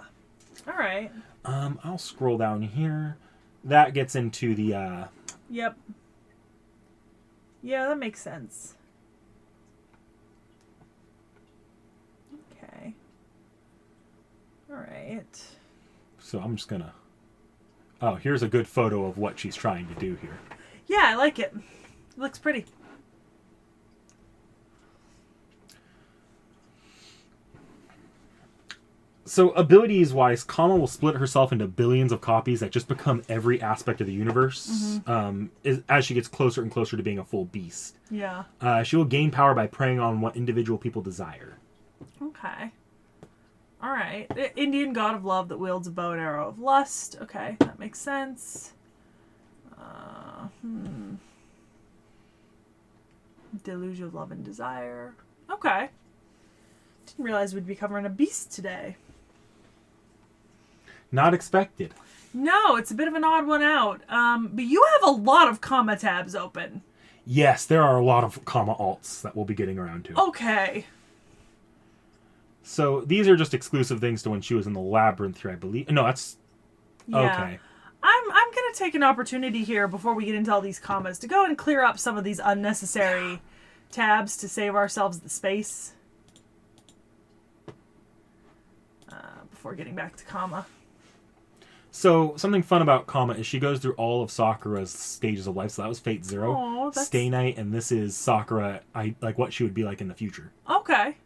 All right. I'll scroll down here. That gets into the Yep. Yeah, that makes sense. Okay. All right. so I'm just gonna... Oh, here's a good photo of what she's trying to do here. Yeah, I like it. It looks pretty. So abilities-wise, Kama will split herself into billions of copies that just become every aspect of the universe, as she gets closer and closer to being a full beast. Yeah. She will gain power by preying on what individual people desire. Okay. All right. The Indian god of love that wields a bow and arrow of lust. Okay, that makes sense. Deluge of love and desire. Okay. Didn't realize we'd be covering a beast today. Not expected. No, it's a bit of an odd one out. But you have a lot of comma tabs open. Yes, there are a lot of Kama alts that we'll be getting around to. Okay. So these are just exclusive things to when she was in the labyrinth here, I believe. No, that's... Yeah. Okay. I'm going to take an opportunity here before we get into all these commas to go and clear up some of these unnecessary tabs to save ourselves the space. Before getting back to Kama. So, something fun about Kama is she goes through all of Sakura's stages of life. So that was Fate Zero, Aw, that's... Stay Night, and this is Sakura, like what she would be like in the future. Okay.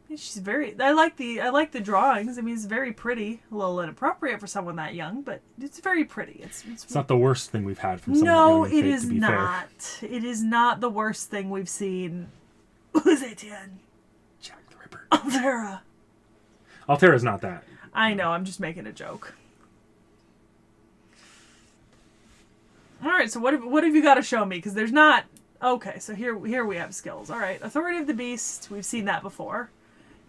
She's very... I like the drawings. I mean, it's very pretty. A little inappropriate for someone that young, but it's very pretty. It's not the worst thing we've had from someone no, that young in it Fate, is to be not. fair. It is not the worst thing we've seen. Who's Etienne? Jack the Ripper. Altera. Altera's not that. I know, I'm just making a joke. Alright, so what have you got to show me? Because there's not... Okay, so here we have skills. Alright, Authority of the Beast. We've seen that before.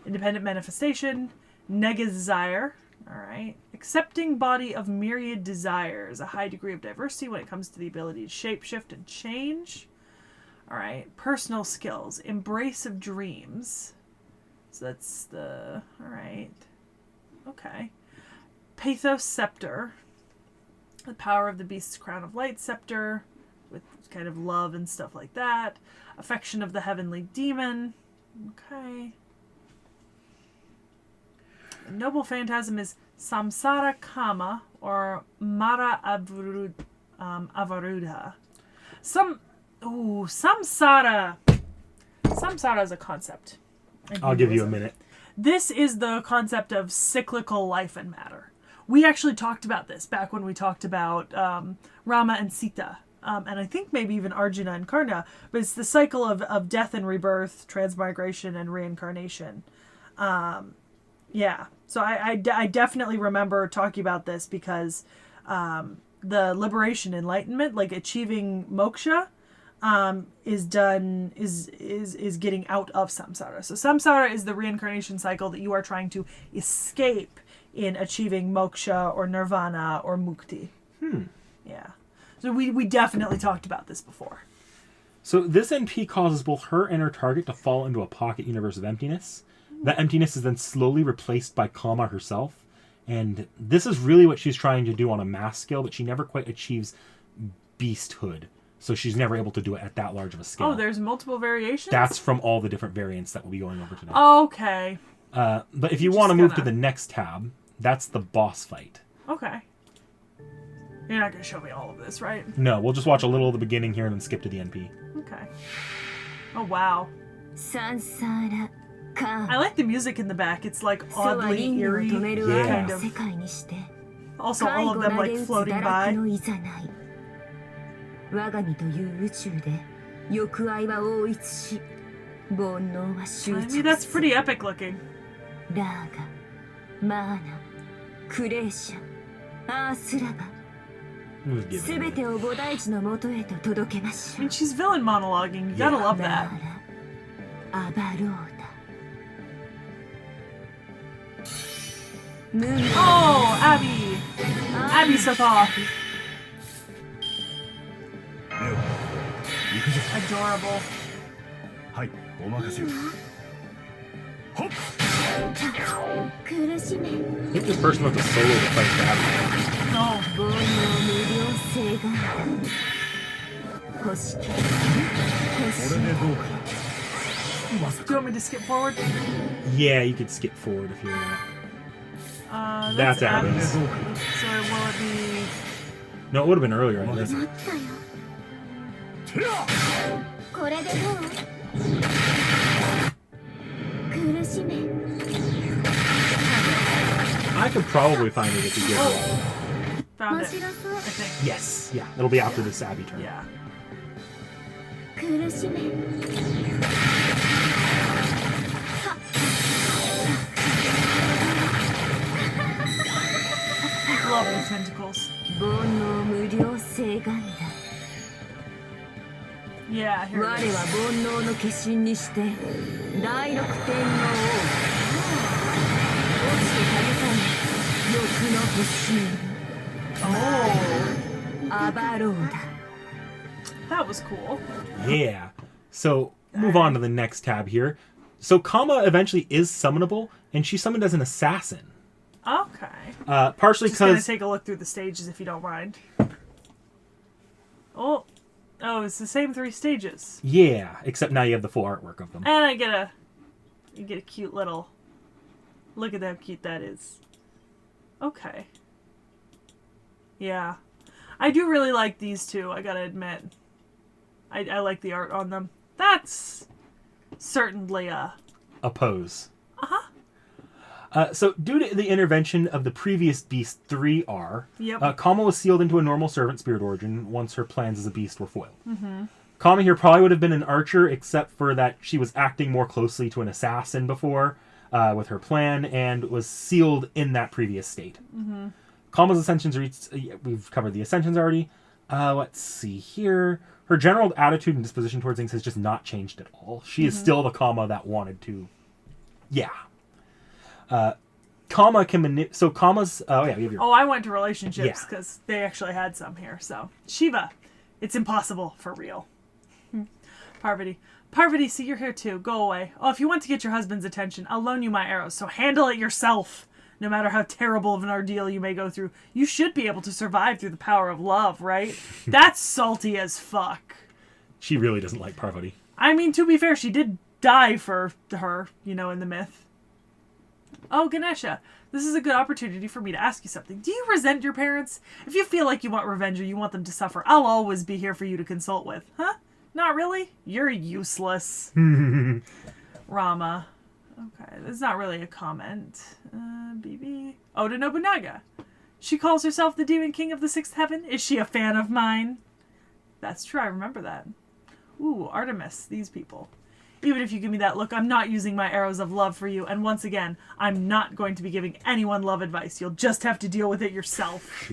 Independent Manifestation. Nega Desire. Alright. Accepting Body of Myriad Desires. A high degree of diversity when it comes to the ability to shapeshift and change. Alright. Personal skills. Embrace of Dreams. So that's the... Alright. Okay. Pathos Scepter. The Power of the Beast's Crown of Light Scepter. With kind of love and stuff like that. Affection of the Heavenly Demon. Okay. The Noble Phantasm is Samsara Kama or Mara Avaruddha. Samsara. Samsara is a concept. I'll give you a minute. This is the concept of cyclical life and matter. We actually talked about this back when we talked about Rama and Sita. And I think maybe even Arjuna and Karna. But it's the cycle of death and rebirth, transmigration and reincarnation. Yeah. So I definitely remember talking about this because the liberation enlightenment, like achieving moksha, is getting out of samsara. So samsara is the reincarnation cycle that you are trying to escape in achieving moksha or nirvana or mukti. Yeah. So we definitely talked about this before. So this NP causes both her and her target to fall into a pocket universe of emptiness. That emptiness is then slowly replaced by Kama herself. And this is really what she's trying to do on a mass scale, but she never quite achieves beasthood. So she's never able to do it at that large of a scale. Oh, there's multiple variations? That's from all the different variants that we'll be going over today. Okay. But if you want to move to the next tab, that's the boss fight. Okay. You're not going to show me all of this, right? No, we'll just watch a little of the beginning here and then skip to the NP. Okay. Oh, wow. I like the music in the back. It's like oddly eerie. Yeah. Kind of. Also, all of them like floating by. I mean, that's pretty epic looking. I mean, she's villain monologuing. You gotta love that. Oh, Abby! Abby Sokoff. Adorable. I think this person wants to solo to fight Abby. No. Do you want me to skip forward? Yeah, you could skip forward if you want. That's Abby's. So will it be... No, it would have been earlier, I think. I could probably find it if you get it. Found it, I think. Yes, yeah. It'll be after this Abby turn. Yeah. Love the tentacles. Yeah, here it is. That was cool. Yeah. So, move on to the next tab here. So, Kama eventually is summonable, and she's summoned as an assassin. Okay. Partially Just gonna because... take a look through the stages if you don't mind. Oh. Oh, it's the same 3 stages. Yeah, except now you have the full artwork of them. And you get a cute little... Look at how cute that is. Okay. Yeah. I do really like these two, I gotta admit. I like the art on them. That's certainly a pose. So, due to the intervention of the previous Beast 3R, Yep. Kama was sealed into a normal servant spirit origin once her plans as a beast were foiled. Kama here probably would have been an archer, except for that she was acting more closely to an assassin before with her plan, and was sealed in that previous state. Kama's ascensions we've covered the ascensions already. Let's see here. Her general attitude and disposition towards things has just not changed at all. She is still the Kama that wanted to. Yeah. Kama can so Kama's... Oh, yeah, you have your... Oh, I went to relationships because they actually had some here. So, Shiva, it's impossible for real. Parvati, see, you're here too. Go away. Oh, if you want to get your husband's attention, I'll loan you my arrows, so handle it yourself. No matter how terrible of an ordeal you may go through, you should be able to survive through the power of love, right? That's salty as fuck. She really doesn't like Parvati. I mean, to be fair, she did die for her, in the myth. Oh, Ganesha, this is a good opportunity for me to ask you something. Do you resent your parents? If you feel like you want revenge or you want them to suffer, I'll always be here for you to consult with. Huh? Not really? You're useless. Rama. Okay, that's not really a comment. BB. Oda Nobunaga. She calls herself the Demon King of the Sixth Heaven. Is she a fan of mine? That's true, I remember that. Ooh, Artemis, these people. Even if you give me that look, I'm not using my arrows of love for you. And once again, I'm not going to be giving anyone love advice. You'll just have to deal with it yourself.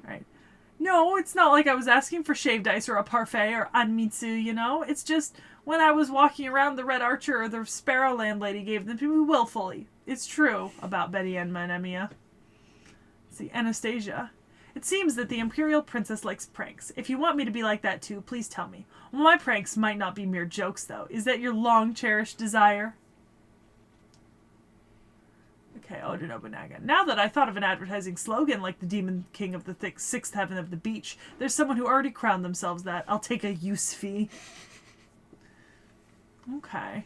Right. No, it's not like I was asking for shaved ice or a parfait or anmitsu, It's just when I was walking around, the Red Archer or the Sparrow Landlady gave them to me willfully. It's true about Betty and Manemiya. See, Anastasia. It seems that the Imperial Princess likes pranks. If you want me to be like that too, please tell me. Well, my pranks might not be mere jokes, though. Is that your long-cherished desire? Okay, Oda Nobunaga. Now that I thought of an advertising slogan like the Demon King of the Sixth Heaven of the Beach, there's someone who already crowned themselves that. I'll take a use fee. Okay.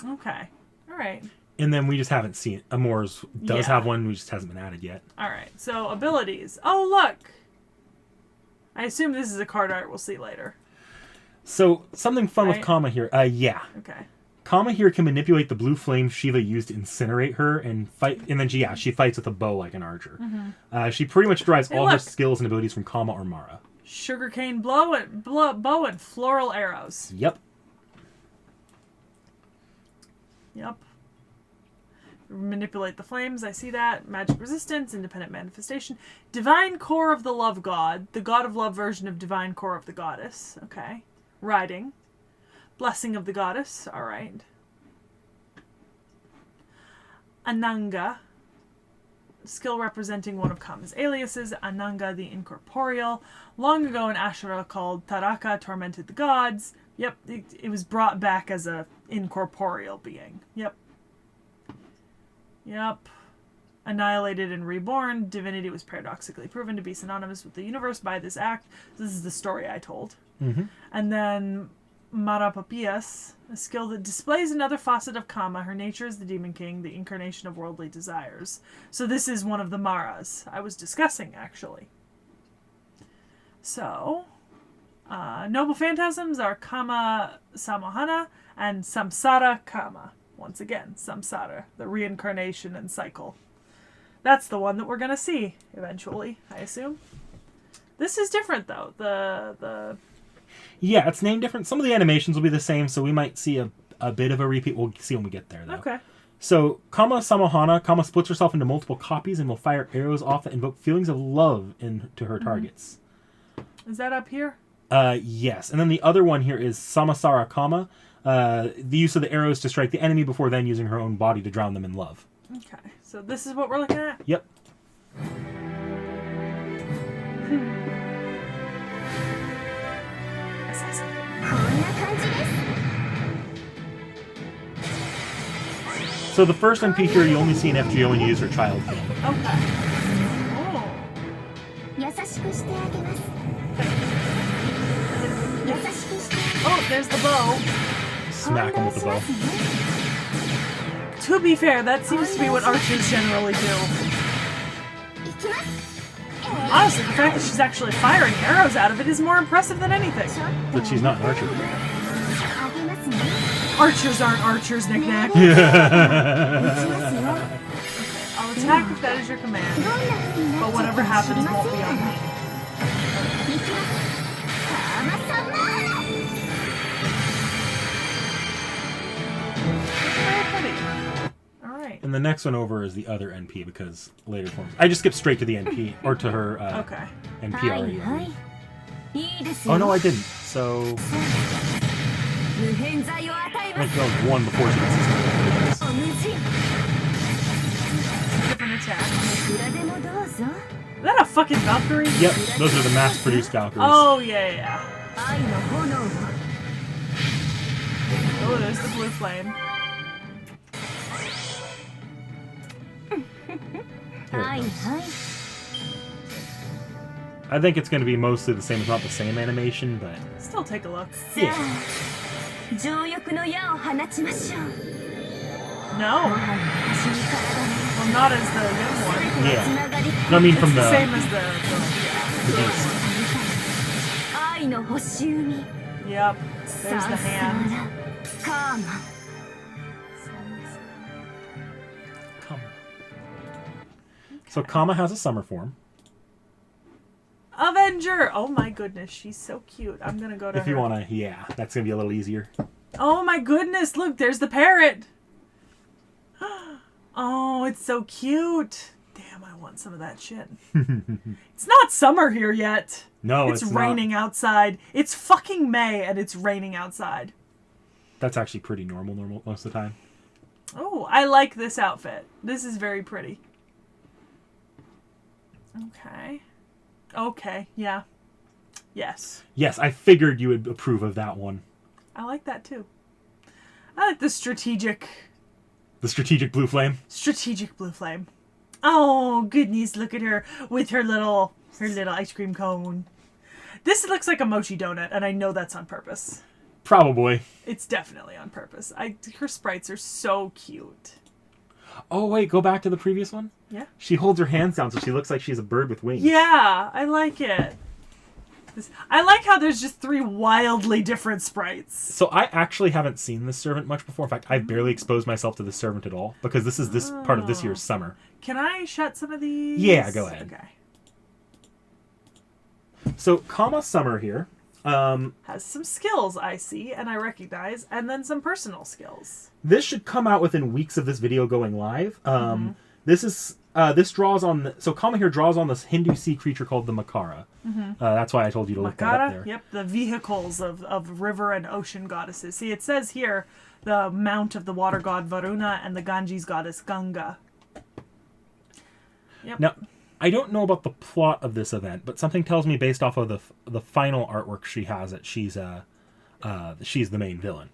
Okay. All right. And then we just haven't seen it. Amor's does have one, we just hasn't been added yet. All right. So, abilities. Oh, look! I assume this is a card art we'll see later. So, something fun with Kama here. Yeah. Okay. Kama here can manipulate the blue flame Shiva used to incinerate her and fight. And then she fights with a bow like an archer. She pretty much derives all her skills and abilities from Kama or Mara. Sugarcane bow and floral arrows. Yep. Manipulate the flames, I see that. Magic resistance, independent manifestation. Divine core of the love god. The god of love version of divine core of the goddess. Okay. Riding. Blessing of the goddess. Alright. Ananga. Skill representing one of Kama's aliases. Ananga the incorporeal. Long ago an Ashura called Taraka tormented the gods. Yep, it was brought back as a incorporeal being. Yep. Annihilated and reborn. Divinity was paradoxically proven to be synonymous with the universe by this act. This is the story I told. And then Marapapias, a skill that displays another facet of Kama. Her nature is the Demon King, the incarnation of worldly desires. So this is one of the Maras I was discussing, actually. So, noble phantasms are Kama Samohana and Samsara Kama. Once again, Samsara, the reincarnation and cycle. That's the one that we're going to see eventually, I assume. This is different, though. Yeah, it's named different. Some of the animations will be the same, so we might see a bit of a repeat. We'll see when we get there, though. Okay. So, Kama Samohana, Kama splits herself into multiple copies and will fire arrows off that invoke feelings of love into her targets. Is that up here? Yes. And then the other one here is Samasara Kama. The use of the arrows to strike the enemy before then using her own body to drown them in love. Okay, so this is what we're looking at? Yep. So the first NP here, you only see an FGO when you use her child form. Okay. Oh, there's the bow. Smack him with the bow. To be fair, that seems to be what archers generally do. Honestly, the fact that she's actually firing arrows out of it is more impressive than anything. But she's not an archer. Archers aren't archers, knick-knack. I'll attack if that is your command. But whatever happens won't be on me. Very pretty. Alright. And the next one over is the other NP because later forms. I just skipped straight to the NP, or to her Okay. NP already. Oh no, I didn't. So... I think that was one before she gets this. Different attack. Is that a fucking Valkyrie? Yep, those are the mass-produced Valkyries. Oh, yeah. Oh, there's the blue flame. Here it goes. I think it's going to be mostly the same. It's not the same animation, but... Still take a look. Yeah. No? Well, not as the young one. Yeah. No, I mean from It's the the... same as the beast. Yep. There's the hand. Kama. So Kama has a summer form. Avenger! Oh my goodness, she's so cute. I'm gonna go to her. If you want to, yeah. That's going to be a little easier. Oh my goodness, look, there's the parrot! Oh, it's so cute. Damn, I want some of that shit. It's not summer here yet. No, it's raining outside. It's fucking May and it's raining outside. That's actually pretty normal most of the time. Oh, I like this outfit. This is very pretty. Okay, yeah. Yes. Yes, I figured you would approve of that one. I like that too. I like the strategic... The strategic blue flame? Strategic blue flame. Oh, goodness, look at her with her little ice cream cone. This looks like a mochi donut, and I know that's on purpose. Probably. It's definitely on purpose. Her sprites are so cute. Oh, wait, go back to the previous one? Yeah. She holds her hands down so she looks like she's a bird with wings. Yeah, I like it. I like how there's just 3 wildly different sprites. So I actually haven't seen this servant much before. In fact, I've barely exposed myself to this servant at all because this is this part of this year's summer. Can I shut some of these? Yeah, go ahead. Okay. So Kama Summer here has some skills I see and I recognize, and then some personal skills. This should come out within weeks of this video going live. This draws on so Kama here draws on this Hindu sea creature called the Makara. That's why I told you to look that up there. Yep, the vehicles of river and ocean goddesses. See, it says here the mount of the water god Varuna and the Ganges goddess Ganga. Yep. Now, I don't know about the plot of this event, but something tells me based off of the final artwork she has that she's the main villain.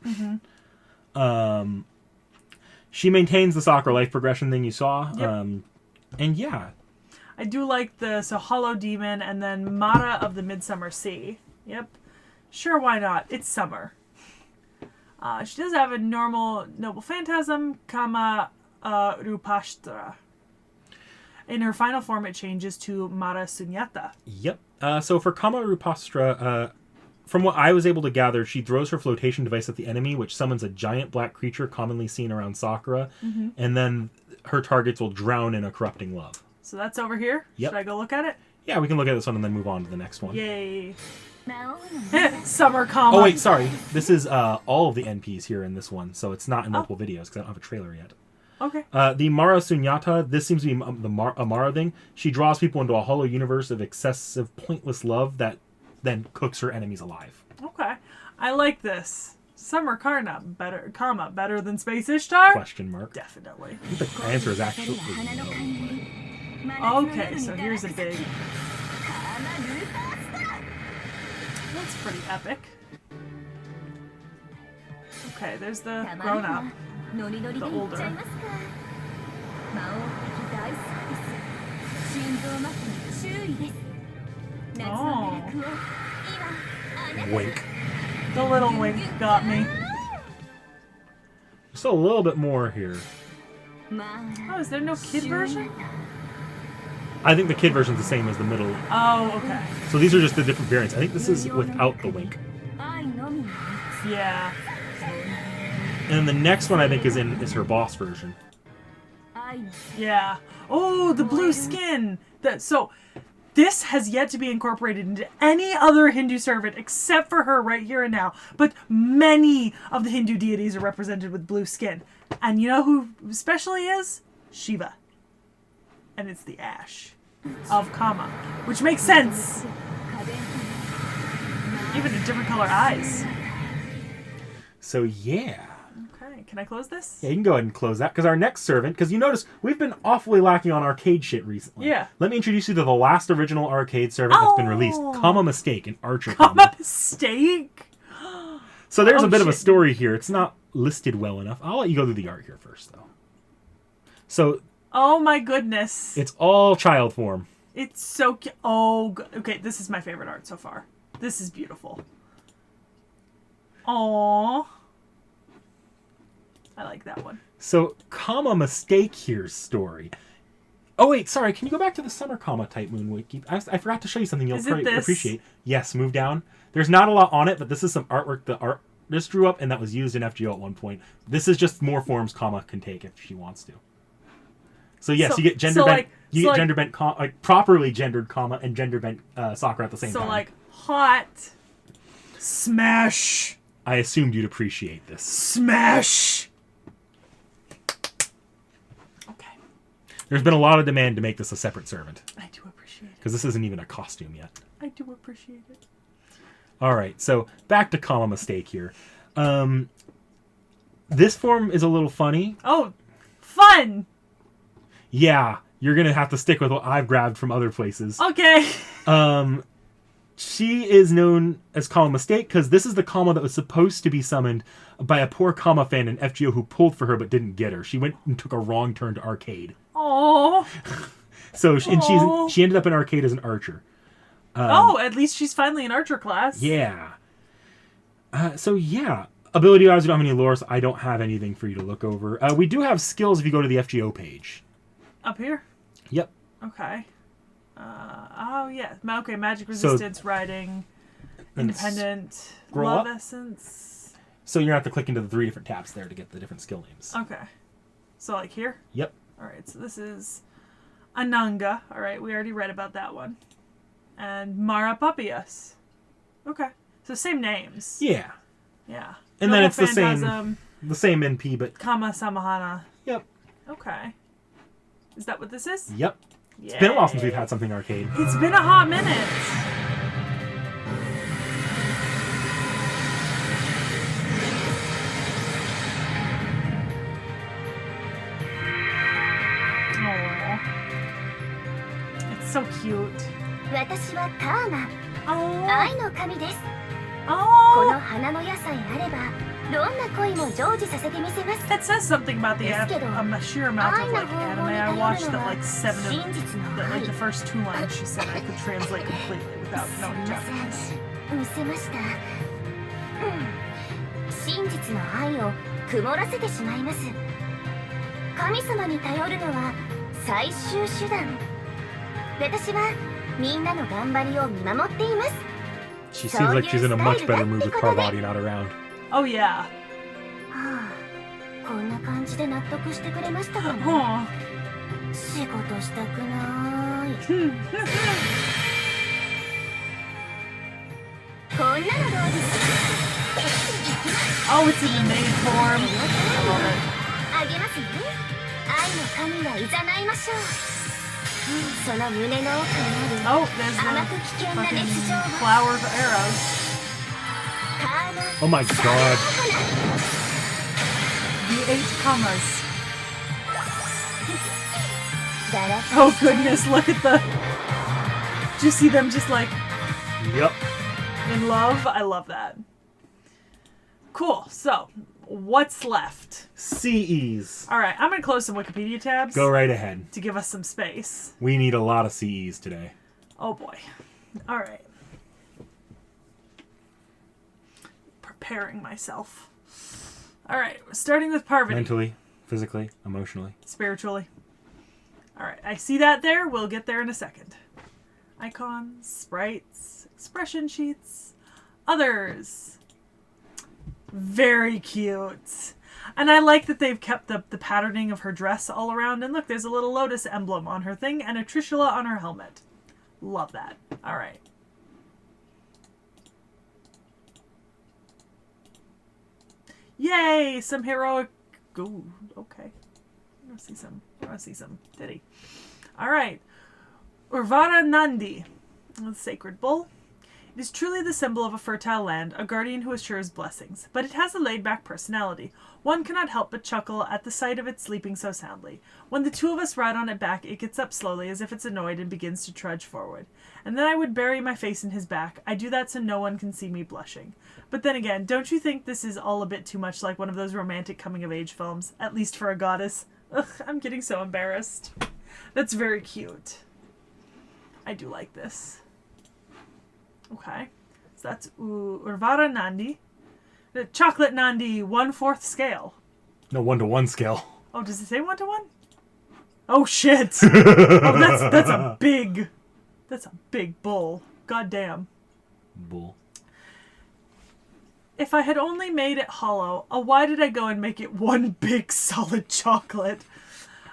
She maintains the soccer life progression thing you saw. Yep. And yeah. I do like Hollow Demon and then Mara of the Midsummer Sea. Yep. Sure, why not? It's summer. She does have a normal Noble Phantasm, Kama Rupashtra. In her final form, it changes to Mara Sunyata. Yep. So for Kama Rupashtra, from what I was able to gather, she throws her flotation device at the enemy, which summons a giant black creature commonly seen around Sakura, and then her targets will drown in a corrupting love. So that's over here? Yep. Should I go look at it? Yeah, we can look at this one and then move on to the next one. Yay. Summer Kama. Oh, wait, sorry. This is all of the NPs here in this one, so it's not in multiple videos because I don't have a trailer yet. Okay. The Mara Sunyata, this seems to be a Mara thing. She draws people into a hollow universe of excessive, pointless love that then cooks her enemies alive. Okay. I like this. Summer Kama better than Space Ishtar? Question mark. Definitely. I think the answer is actually no. Okay, so here's a big... That's pretty epic. Okay, there's the grown-up. The older. Oh. Wink. The little wink got me. Just a little bit more here. Oh, is there no kid version? I think the kid version's the same as the middle. Oh, okay. So these are just the different variants. I think this is without the wink. Yeah. And then the next one I think is her boss version. Yeah. Oh, the blue skin. So this has yet to be incorporated into any other Hindu servant except for her right here and now. But many of the Hindu deities are represented with blue skin. And you know who especially is? Shiva. And it's the ash of Kama, which makes sense. Even a different color eyes. So yeah. Okay, can I close this? Yeah, you can go ahead and close that, because our next servant, because you notice we've been awfully lacking on arcade shit recently. Yeah. Let me introduce you to the last original arcade servant that's been released. Kama Mistake, an archer Kama Mistake? So there's a bit of a shit. story here. It's not listed well enough. I'll let you go through the art here first, though. So Oh my goodness. it's all child form. It's so cute. Oh, okay, this is my favorite art so far. This is beautiful. Aww. I like that one. So Kama Mistake here's story. Oh wait, sorry. Can you go back to the Summer Kama type moon wiki? I forgot to show you something you'll Is it probably this? appreciate. Yes, move down. There's not a lot on it, but this is some artwork the artist drew up and that was used in FGO at one point. This is just more forms Kama can take if she wants to. So yes, So- you get gender so bent. like- You so get like- gender bent, properly gendered Kama and gender bent Sakura at the same So, time. like, hot. Smash. I assumed you'd appreciate this. Smash. Okay. There's been a lot of demand to make this a separate servant I do appreciate it. because this isn't even a costume yet. I do appreciate it. All right, so back to Kama Mistake here. This form is a little funny. Oh, fun. Yeah, you're gonna have to stick with what I've grabbed from other places. Okay. She is known as Kama Mistake because this is the Kama that was supposed to be summoned by a poor Kama fan in FGO who pulled for her but didn't get her. She went and took a wrong turn to arcade. Oh. So Aw. she ended up in arcade as an archer. Oh, at least she's finally in archer class. Yeah. So yeah, ability-wise, we don't have any lore, so I don't have anything for you to look over. We do have skills if you go to the FGO page. Up here? Yep. Okay. Oh, yeah. Okay, magic resistance, riding, independent, scroll love up. essence. So you're going to have to click into the 3 different tabs there to get the different skill names. Okay. So, like here? Yep. All right, so this is Ananga. All right, we already read about that one. And Mara Papias. Okay. So, same names. Yeah. Yeah. And then Noble it's the Phantasm, same NP, but... Kama Samahana. Yep. Okay. Is that what this is? Yep. It's been a while since we've had something arcade. It's been a hot minute. Aww. It's so cute. 私はターマ、 Oh. 愛の神です。こ Oh. の花の矢さえあれば、どんな恋も成就させてみせます。 That says something about the sheer amount of like anime I watched that like that like the first 2 lines she said I could translate completely without knowing Japanese. 見せました。真実の愛を曇らせてしまいます。神様に頼るのは最終手段。私はみんなの頑張りを見守っています。 She seems like she's in a much better mood with Parvati not around. Oh yeah. はあ、こんな感じで納得してくれましたかね。 Aw. 仕事したくない。こんなのどうです Oh, it's in the maid form. I love it. あげますね。愛の神がいざないましょう。その胸の奥にある Oh, there's 甘 the く危険な fucking 熱情を flower of arrows. カーナ Oh my god. The 8 commas. ガラス Oh goodness, look at the... Do you see them just like Yep. in love? I love that. Cool. So, What's left? CEs. All right, I'm going to close some Wikipedia tabs. Go right ahead. To give us some space. We need a lot of CEs today. Oh, boy. All right. Preparing myself. All right, starting with Parvati. Mentally, physically, emotionally. Spiritually. All right, I see that there. We'll get there in a second. Icons, sprites, expression sheets, others. Very cute. And I like that they've kept the patterning of her dress all around. And look, there's a little lotus emblem on her thing and a trishula on her helmet. Love that. All right. Yay! Some heroic... Ooh, okay. I want to see some titty. All right. Urvara Nandi, the sacred bull. It is truly the symbol of a fertile land, a guardian who assures blessings. But it has a laid-back personality. One cannot help but chuckle at the sight of it sleeping so soundly. When the two of us ride on it back, it gets up slowly as if it's annoyed and begins to trudge forward. And then I would bury my face in his back. I do that so no one can see me blushing. But then again, don't you think this is all a bit too much like one of those romantic coming-of-age films? At least for a goddess. Ugh, I'm getting so embarrassed. That's very cute. I do like this. Okay. So that's Urvara Nandi. The chocolate Nandi 1/4 scale. No, 1-to-1 scale. Oh, does it say 1-to-1? Oh, shit. Oh, that's a big bull. God damn. Bull. If I had only made it hollow, why did I go and make it one big solid chocolate?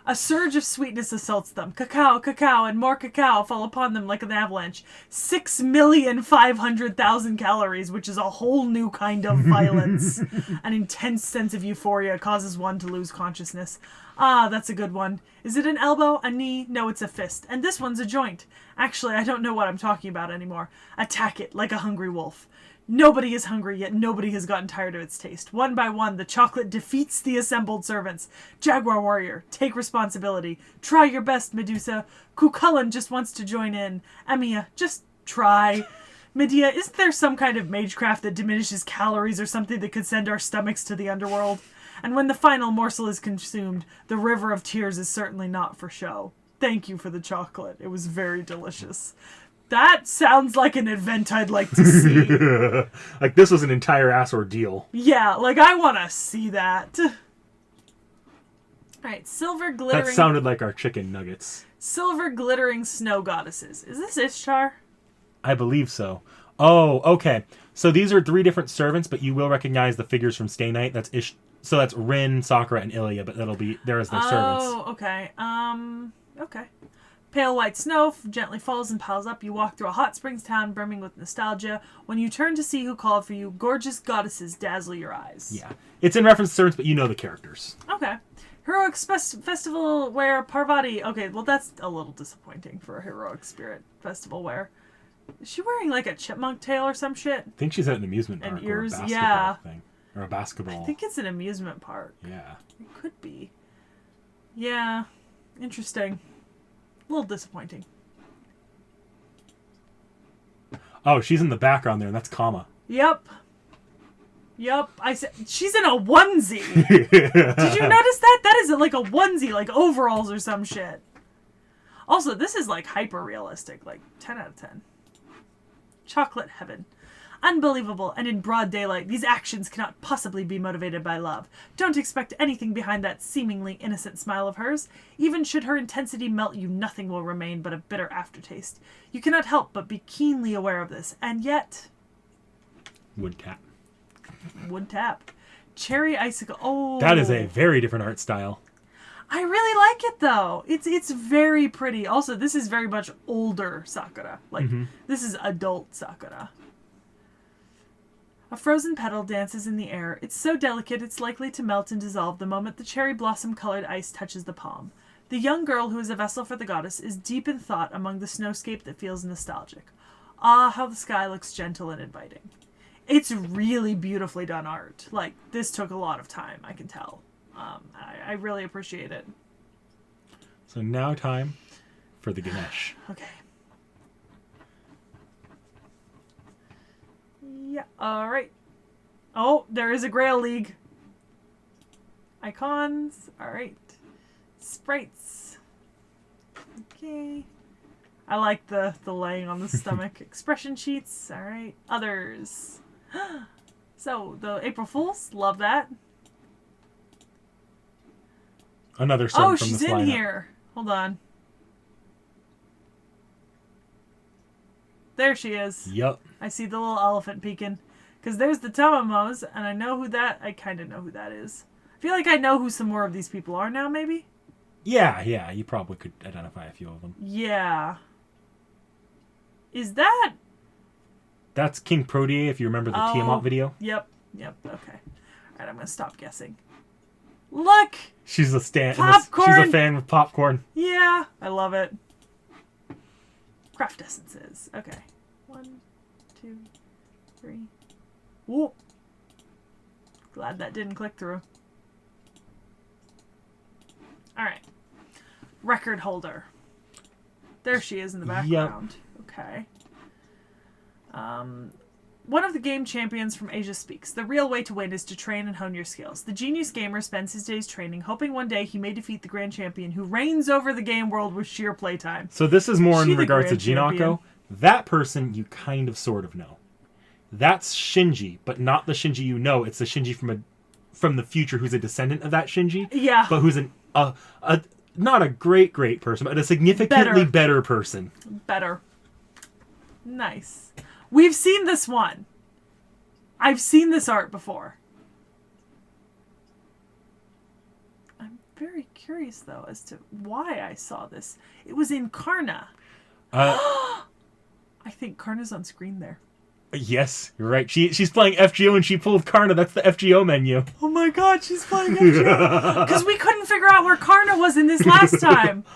A surge of sweetness assaults them. Cacao, cacao, and more cacao fall upon them like an avalanche. 6,500,000 calories, which is a whole new kind of violence. An intense sense of euphoria causes one to lose consciousness. Ah, that's a good one. Is it an elbow? A knee? No, it's a fist. And this one's a joint. Actually, I don't know what I'm talking about anymore. Attack it like a hungry wolf. Nobody is hungry, yet nobody has gotten tired of its taste. One by one, the chocolate defeats the assembled servants. Jaguar warrior, take responsibility. Try your best, Medusa. Cucullin just wants to join in. Emia, just try. Medea, isn't there some kind of magecraft that diminishes calories or something that could send our stomachs to the underworld? And when the final morsel is consumed, the river of tears is certainly not for show. Thank you for the chocolate. It was very delicious. That sounds like an event I'd like to see. Like this was an entire ass ordeal. Yeah, like I want to see that. Alright, silver glittering... That sounded like our chicken nuggets. Silver glittering snow goddesses. Is this Ishtar? I believe so. Oh, okay. So these are 3 different servants, but you will recognize the figures from Stay Night. That's So that's Rin, Sakura, and Ilya, but that'll be there as their servants. Oh, okay. Okay. Pale white snow gently falls and piles up. You walk through a hot springs town brimming with nostalgia. When you turn to see who called for you, gorgeous goddesses dazzle your eyes. Yeah. It's in reference to servants, but you know the characters. Okay. Heroic festival wear Parvati. Okay, well that's a little disappointing for a heroic spirit festival wear. Is she wearing like a chipmunk tail or some shit? I think she's at an amusement park and ears, or a basketball yeah. thing. Or a basketball. I think it's an amusement park. Yeah. It could be. Yeah. Interesting. A little disappointing. Oh, she's in the background there, and that's Kama. Yep. I said she's in a onesie. Did you notice that? That is like a onesie, like overalls or some shit. Also, this is like hyper realistic, like 10 out of 10. Chocolate heaven. Unbelievable, and in broad daylight, these actions cannot possibly be motivated by love. Don't expect anything behind that seemingly innocent smile of hers. Even should her intensity melt you, nothing will remain but a bitter aftertaste. You cannot help but be keenly aware of this, and yet... Wood tap. Wood tap. Cherry icicle. Oh. That is a very different art style. I really like it, though. It's very pretty. Also, this is very much older Sakura. Like, this is adult Sakura. A frozen petal dances in the air. It's so delicate it's likely to melt and dissolve the moment the cherry blossom-colored ice touches the palm. The young girl who is a vessel for the goddess is deep in thought among the snowscape that feels nostalgic. Ah, how the sky looks gentle and inviting. It's really beautifully done art. Like, this took a lot of time, I can tell. I really appreciate it. So now time for the Ganesh. Okay. Yeah, alright. Oh, there is a Grail League. Icons. All right. Sprites. Okay. I like the laying on the stomach. Expression sheets. All right. Others. So, the April Fools. Love that. Another son Oh, from she's this in lineup. here. Hold on. There she is. Yep. I see the little elephant peeking. Because there's the Tamamos, and I know who that... I kind of know who that is. I feel like I know who some more of these people are now, maybe? Yeah, you probably could identify a few of them. Yeah. Is that... That's King Protea, if you remember the Tiamat video. Yep, okay. Alright, I'm going to stop guessing. Look! She's a Popcorn! She's a fan with popcorn. Yeah, I love it. Craft essences. Okay. 1, 2, 3. Whoop. Glad that didn't click through. Alright. Record holder. There she is in the background. Yep. Okay. One of the game champions from Asia speaks. The real way to win is to train and hone your skills. The genius gamer spends his days training, hoping one day he may defeat the grand champion who reigns over the game world with sheer playtime. So this is more She in the regards to grand Jinako. champion. That person you kind of sort of know. That's Shinji, but not the Shinji you know. It's the Shinji from the future who's a descendant of that Shinji. Yeah. But who's not a great person, but a significantly better person. Better. Nice. We've seen this one. I've seen this art before. I'm very curious, though, as to why I saw this. It was in Karna. I think Karna's on screen there. Yes, you're right. She's playing FGO and she pulled Karna. That's the FGO menu. Oh my god, she's playing FGO. Because we couldn't figure out where Karna was in this last time.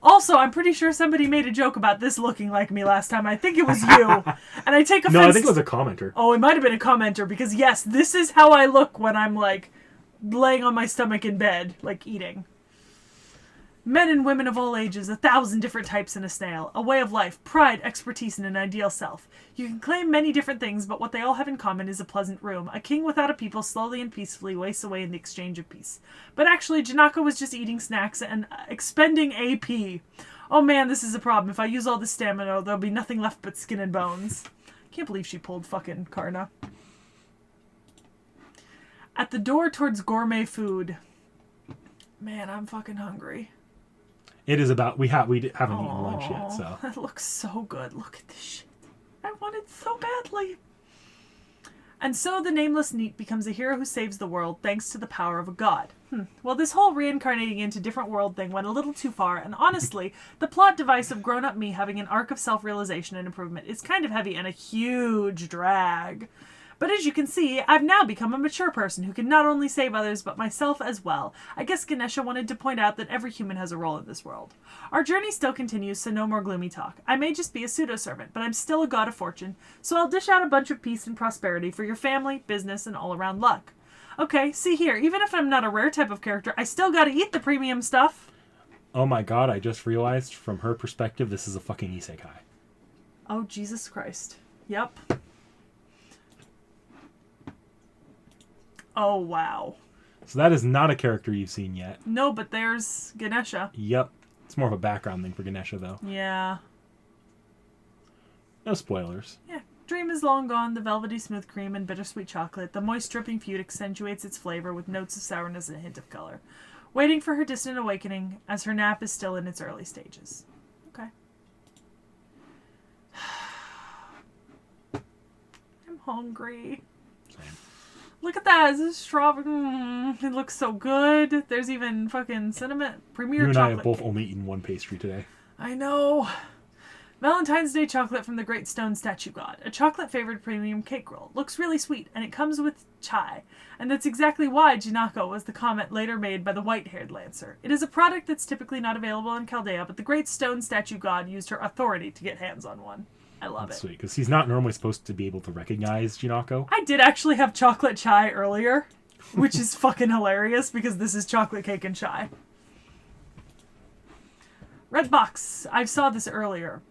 Also, I'm pretty sure somebody made a joke about this looking like me last time. I think it was you. And I take offense. No, I think it was a commenter. Oh, it might have been a commenter because, yes, this is how I look when I'm, like, laying on my stomach in bed, like, eating. Men and women of all ages, 1,000 different types in a snail. A way of life, pride, expertise, and an ideal self. You can claim many different things, but what they all have in common is a pleasant room. A king without a people slowly and peacefully wastes away in the exchange of peace. But actually, Jinako was just eating snacks and expending AP. Oh man, this is a problem. If I use all this stamina, there'll be nothing left but skin and bones. Can't believe she pulled fucking Karna. At the door towards gourmet food. Man, I'm fucking hungry. It is about we haven't eaten lunch yet, so that looks so good. Look at this shit. I want it so badly. And so the nameless NEET becomes a hero who saves the world thanks to the power of a god. Well, this whole reincarnating into different world thing went a little too far, and honestly, the plot device of grown-up me having an arc of self-realization and improvement is kind of heavy and a huge drag. But as you can see, I've now become a mature person who can not only save others, but myself as well. I guess Ganesha wanted to point out that every human has a role in this world. Our journey still continues, so no more gloomy talk. I may just be a pseudo-servant, but I'm still a god of fortune, so I'll dish out a bunch of peace and prosperity for your family, business, and all-around luck. Okay, see here, even if I'm not a rare type of character, I still gotta eat the premium stuff. Oh my god, I just realized from her perspective, this is a fucking isekai. Oh, Jesus Christ. Yep. Oh, wow. So that is not a character you've seen yet. No, but there's Ganesha. Yep. It's more of a background thing for Ganesha, though. Yeah. No spoilers. Yeah. Dream is long gone, the velvety smooth cream and bittersweet chocolate. The moist dripping food accentuates its flavor with notes of sourness and a hint of color. Waiting for her distant awakening, as her nap is still in its early stages. Okay. I'm hungry. Same. Look at that. Is this strawberry? It looks so good. There's even fucking cinnamon premier You and chocolate. I have both only eaten one pastry today. I know. Valentine's Day chocolate from the Great Stone Statue God. A chocolate-flavored premium cake roll. Looks really sweet, and it comes with chai. And that's exactly why Jinako was the comment later made by the white-haired Lancer. It is a product that's typically not available in Chaldea, but the Great Stone Statue God used her authority to get hands on one. I love That's it. sweet, because he's not normally supposed to be able to recognize Jinako. I did actually have chocolate chai earlier, which is fucking hilarious because this is chocolate cake and chai. Red box. I saw this earlier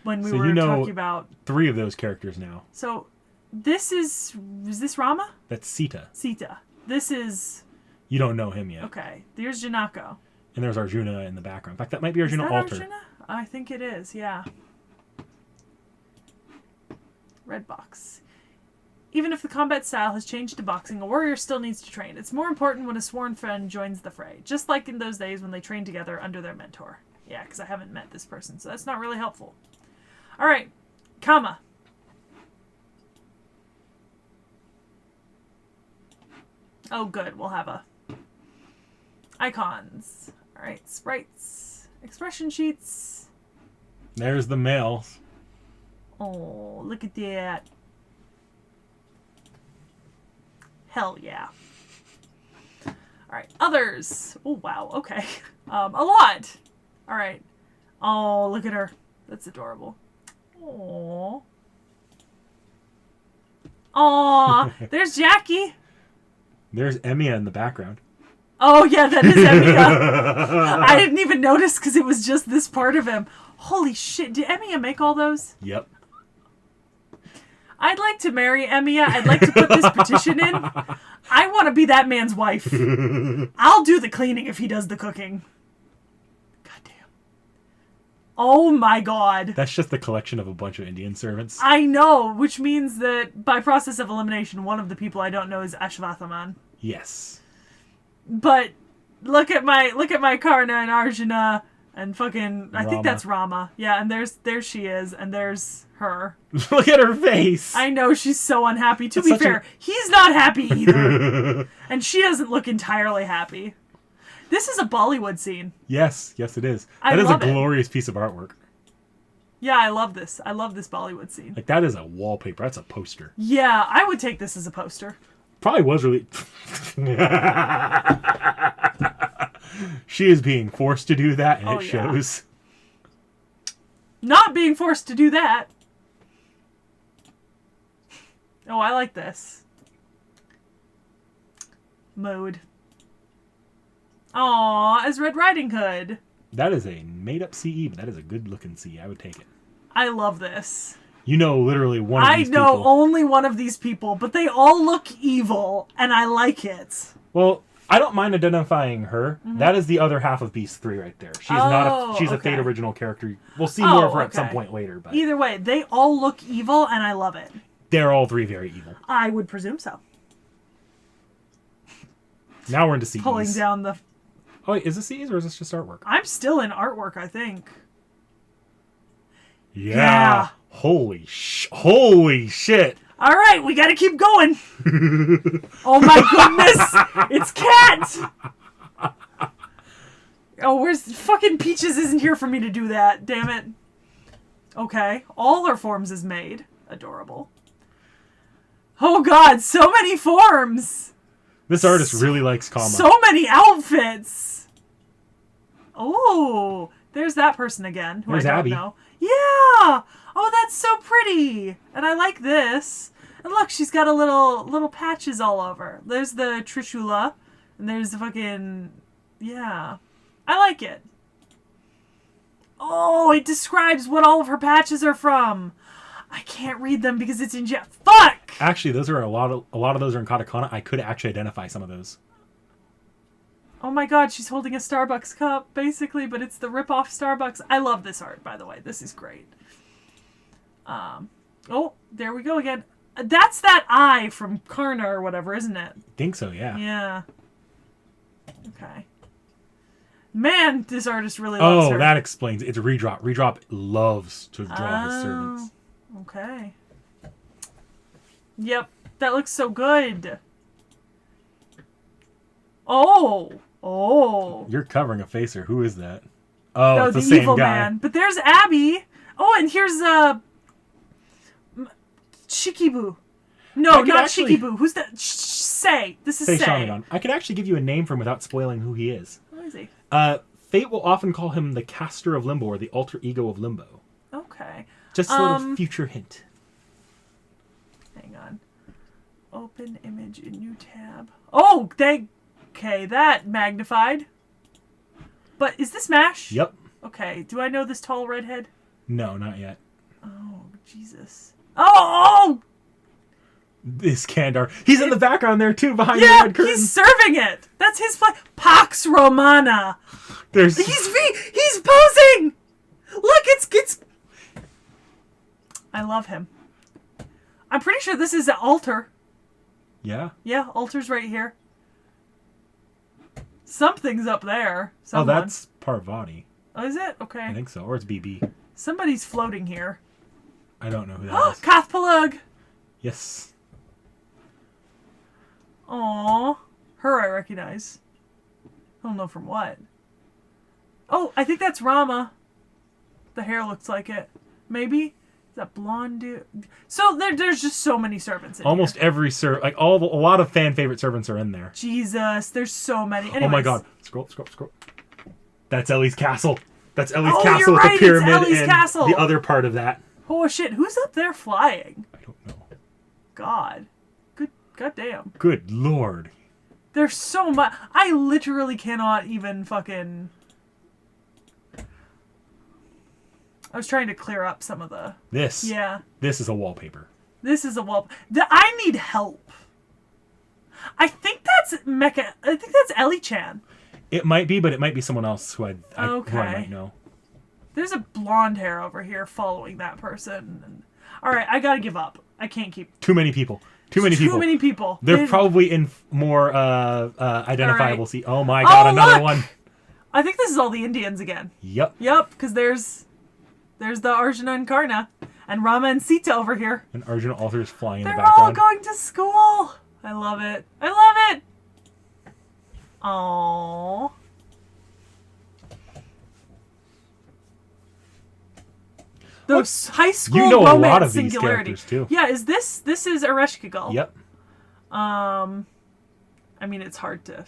when we were talking about 3 of those characters now. So this is this Rama? That's Sita. Sita. This is You don't know him yet. Okay. There's Janako. And there's Arjuna in the background. In fact, that might be Arjuna Is that Alter. Arjuna? I think it is, yeah. Red box. Even if the combat style has changed to boxing, a warrior still needs to train. It's more important when a sworn friend joins the fray, just like in those days when they trained together under their mentor. Yeah, because I haven't met this person, so that's not really helpful. All right, Kama. Oh, good. We'll have icons. All right, sprites, expression sheets. There's the males. Oh, look at that. Hell yeah. All right, others. Oh, wow, okay. A lot. All right. Oh, look at her. That's adorable. Oh. Aw, there's Jackie. There's Emiya in the background. Oh, yeah, that is Emiya. I didn't even notice because it was just this part of him. Holy shit, did Emiya make all those? Yep. I'd like to marry Emiya. I'd like to put this petition in. I want to be that man's wife. I'll do the cleaning if he does the cooking. Goddamn. Oh my god. That's just the collection of a bunch of Indian servants. I know, which means that by process of elimination, one of the people I don't know is Ashvathaman. Yes. But look at my Karna and Arjuna and fucking I think Rama. that's Rama. Yeah, and there she is, and there's her. Look at her face. I know she's so unhappy. To That's be such fair, he's not happy either. And she doesn't look entirely happy. This is a Bollywood scene. Yes, it is. I That is a love it. glorious piece of artwork. Yeah, I love this. I love this Bollywood scene. Like, that is a wallpaper. That's a poster. Yeah, I would take this as a poster. Probably was really... She is being forced to do that, and Oh, it yeah. shows. Not being forced to do that. Oh, I like this. Mode. Aw, as Red Riding Hood. That is a made-up CE, but that is a good-looking CE. I would take it. I love this. You know literally one of I these know people. only one of these people, but they all look evil, and I like it. Well, I don't mind identifying her. Mm-hmm. That is the other half of Beast 3 right there. She's not a, she's a okay. Fate original character. We'll see more of her at some okay. point later, but Either way, they all look evil, and I love it. they're all three very evil. I would presume so. Now we're into CEs. Pulling down the... Oh, wait, is this CEs or is this just artwork? I'm still in artwork, I think. Yeah. Holy shit. All right, we gotta keep going. Oh my goodness, it's Cat. Oh, where's fucking Peaches? Isn't here for me to do that. Damn it. Okay, all her forms is made. Adorable. Oh god, so many forms. This artist really likes Kama. So many outfits. Oh, there's that person again who There's I don't Abby. know. Yeah. Oh, that's so pretty. And I like this. And look, she's got a little patches all over. There's the Trishula, and there's the fucking... Yeah. I like it. Oh, it describes what all of her patches are from. I can't read them because it's in Fuck! Actually, those are a lot of those are in katakana. I could actually identify some of those. Oh my god, she's holding a Starbucks cup, basically, but it's the rip-off Starbucks. I love this art, by the way. This is great. Oh, there we go again. That's that eye from Karna or whatever, isn't it? Think so, yeah. Yeah. Okay. Man, this artist really loves her. Oh, that explains it. It's a redrop. Redrop loves to draw his servants. Okay. Yep, that looks so good. Oh. You're covering a facer. Who is that? Oh, No, it's the the same evil guy. man. But there's Abby. Oh, and here's Shikibu. No, not Shikibu. Who's that? Say. This is Say Say. Shaman. I could actually give you a name for him without spoiling who he is. Who is he? Fate will often call him the caster of Limbo or the alter ego of Limbo. Okay. Just a little future hint. Hang on. Open image in new tab. Oh, okay, that magnified. But is this MASH? Yep. Okay, do I know this tall redhead? No, not yet. Oh, Jesus. Oh! Iskandar. He's in the background there too, behind the Yeah, red curtain. he's serving it. That's his play. Pax Romana. There's He's posing. Look, it's. I love him. I'm pretty sure this is the altar. yeah. Yeah, altar's right here. Something's up there. Someone. Oh, that's Parvati. Oh, is it? Okay. I think so, or it's BB. Somebody's floating here. I don't know who that is. Kath Palug. Yes. Aww. Her I recognize. I don't know from what. Oh, I think that's Rama. The hair looks like it. Maybe? Is that blonde dude? So there's just so many servants in Almost here. every a lot of fan favorite servants are in there. Jesus, there's so many. Oh my god. Scroll. That's Ellie's castle. That's Ellie's Oh, castle you're with right, the it's pyramid Ellie's and castle. the other part of that. Oh shit, who's up there flying? I don't know. God. God damn. Good lord. There's so much. I literally cannot even fucking... I was trying to clear up some of the... This. Yeah. This is a wallpaper. This is a wall... I need help. I think that's Mecha... I think that's Ellie-chan. It might be, but it might be someone else who I might know. There's a blonde hair over here following that person. Alright, I gotta give up. I can't keep... Too many people. Too many people. They're probably in more identifiable... Right. Oh my god, another look! one. I think this is all the Indians again. Yep. Yep, because there's the Arjuna and Karna. And Rama and Sita over here. And Arjuna altar is flying in the They're background. all going to school. I love it. I love it. Aww. Those high school You know romance a lot of these singularity. characters too. Yeah, is this is Ereshkigal? Yep. I mean, it's hard to...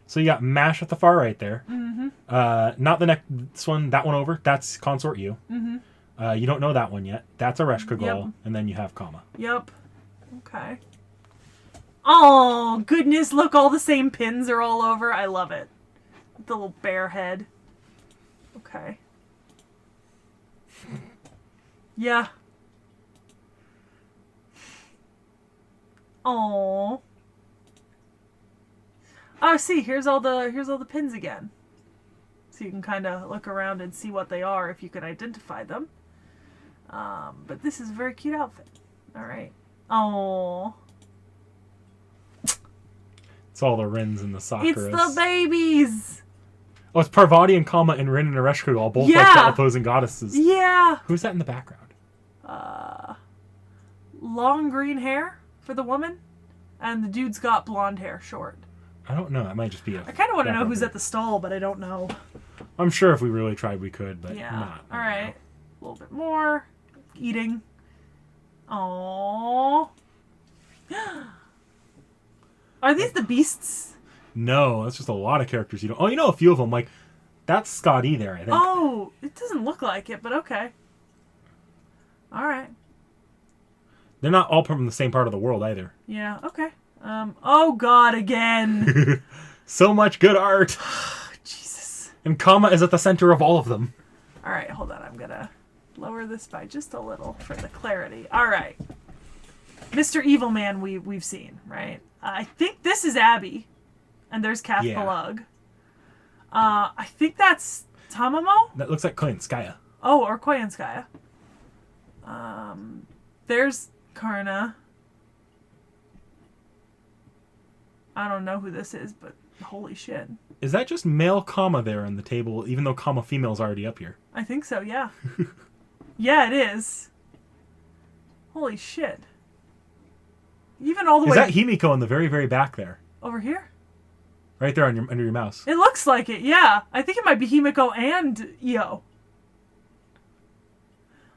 So you got Mash at the far right there. Mm-hmm. Not the next one. That one over. That's Consort U. Mm-hmm. You don't know that one yet. That's Ereshkigal. Yep. And then you have Kama. Yep. Okay. Oh, goodness, look, all the same pins are all over. I love it. The little bear head. Okay. Yeah. Oh. Oh, see, here's all the pins again. So you can kind of look around and see what they are if you can identify them. But this is a very cute outfit. All right. Oh. It's all the Rins and the Sakuras. It's the babies. Oh, it's Parvati and Kama and Rin and Ereshkigal, both like the opposing goddesses. Yeah. Who's that in the background? Long green hair for the woman, and the dude's got blonde hair, short. I don't know. That might just be a... I kind of want to know who's at the stall, but I don't know. I'm sure if we really tried, we could, but Yeah. not. All right. A little bit more. Eating. Aww. Are these the beasts? No, that's just a lot of characters you don't... Oh, you know a few of them. Like, that's Scott E there, I think. Oh, it doesn't look like it, but okay. All right. They're not all from the same part of the world either. Yeah, okay. Oh God, again. So much good art. Jesus. And Kama is at the center of all of them. All right, hold on. I'm gonna lower this by just a little for the clarity. All right. Mr. Evil Man we've seen, right? I think this is Abby. And there's Kath Palug. I think that's Tamamo? That looks like Koyanskaya. Oh, or Koyanskaya. There's Karna. I don't know who this is, but holy shit. Is that just male Kama there on the table, even though Kama female's already up here? I think so, yeah. Yeah, it is. Holy shit. Even all the way... Is that Himiko in the very, very back there? Over here? Right there on under your mouse. It looks like it, yeah. I think it might be Himiko and Io.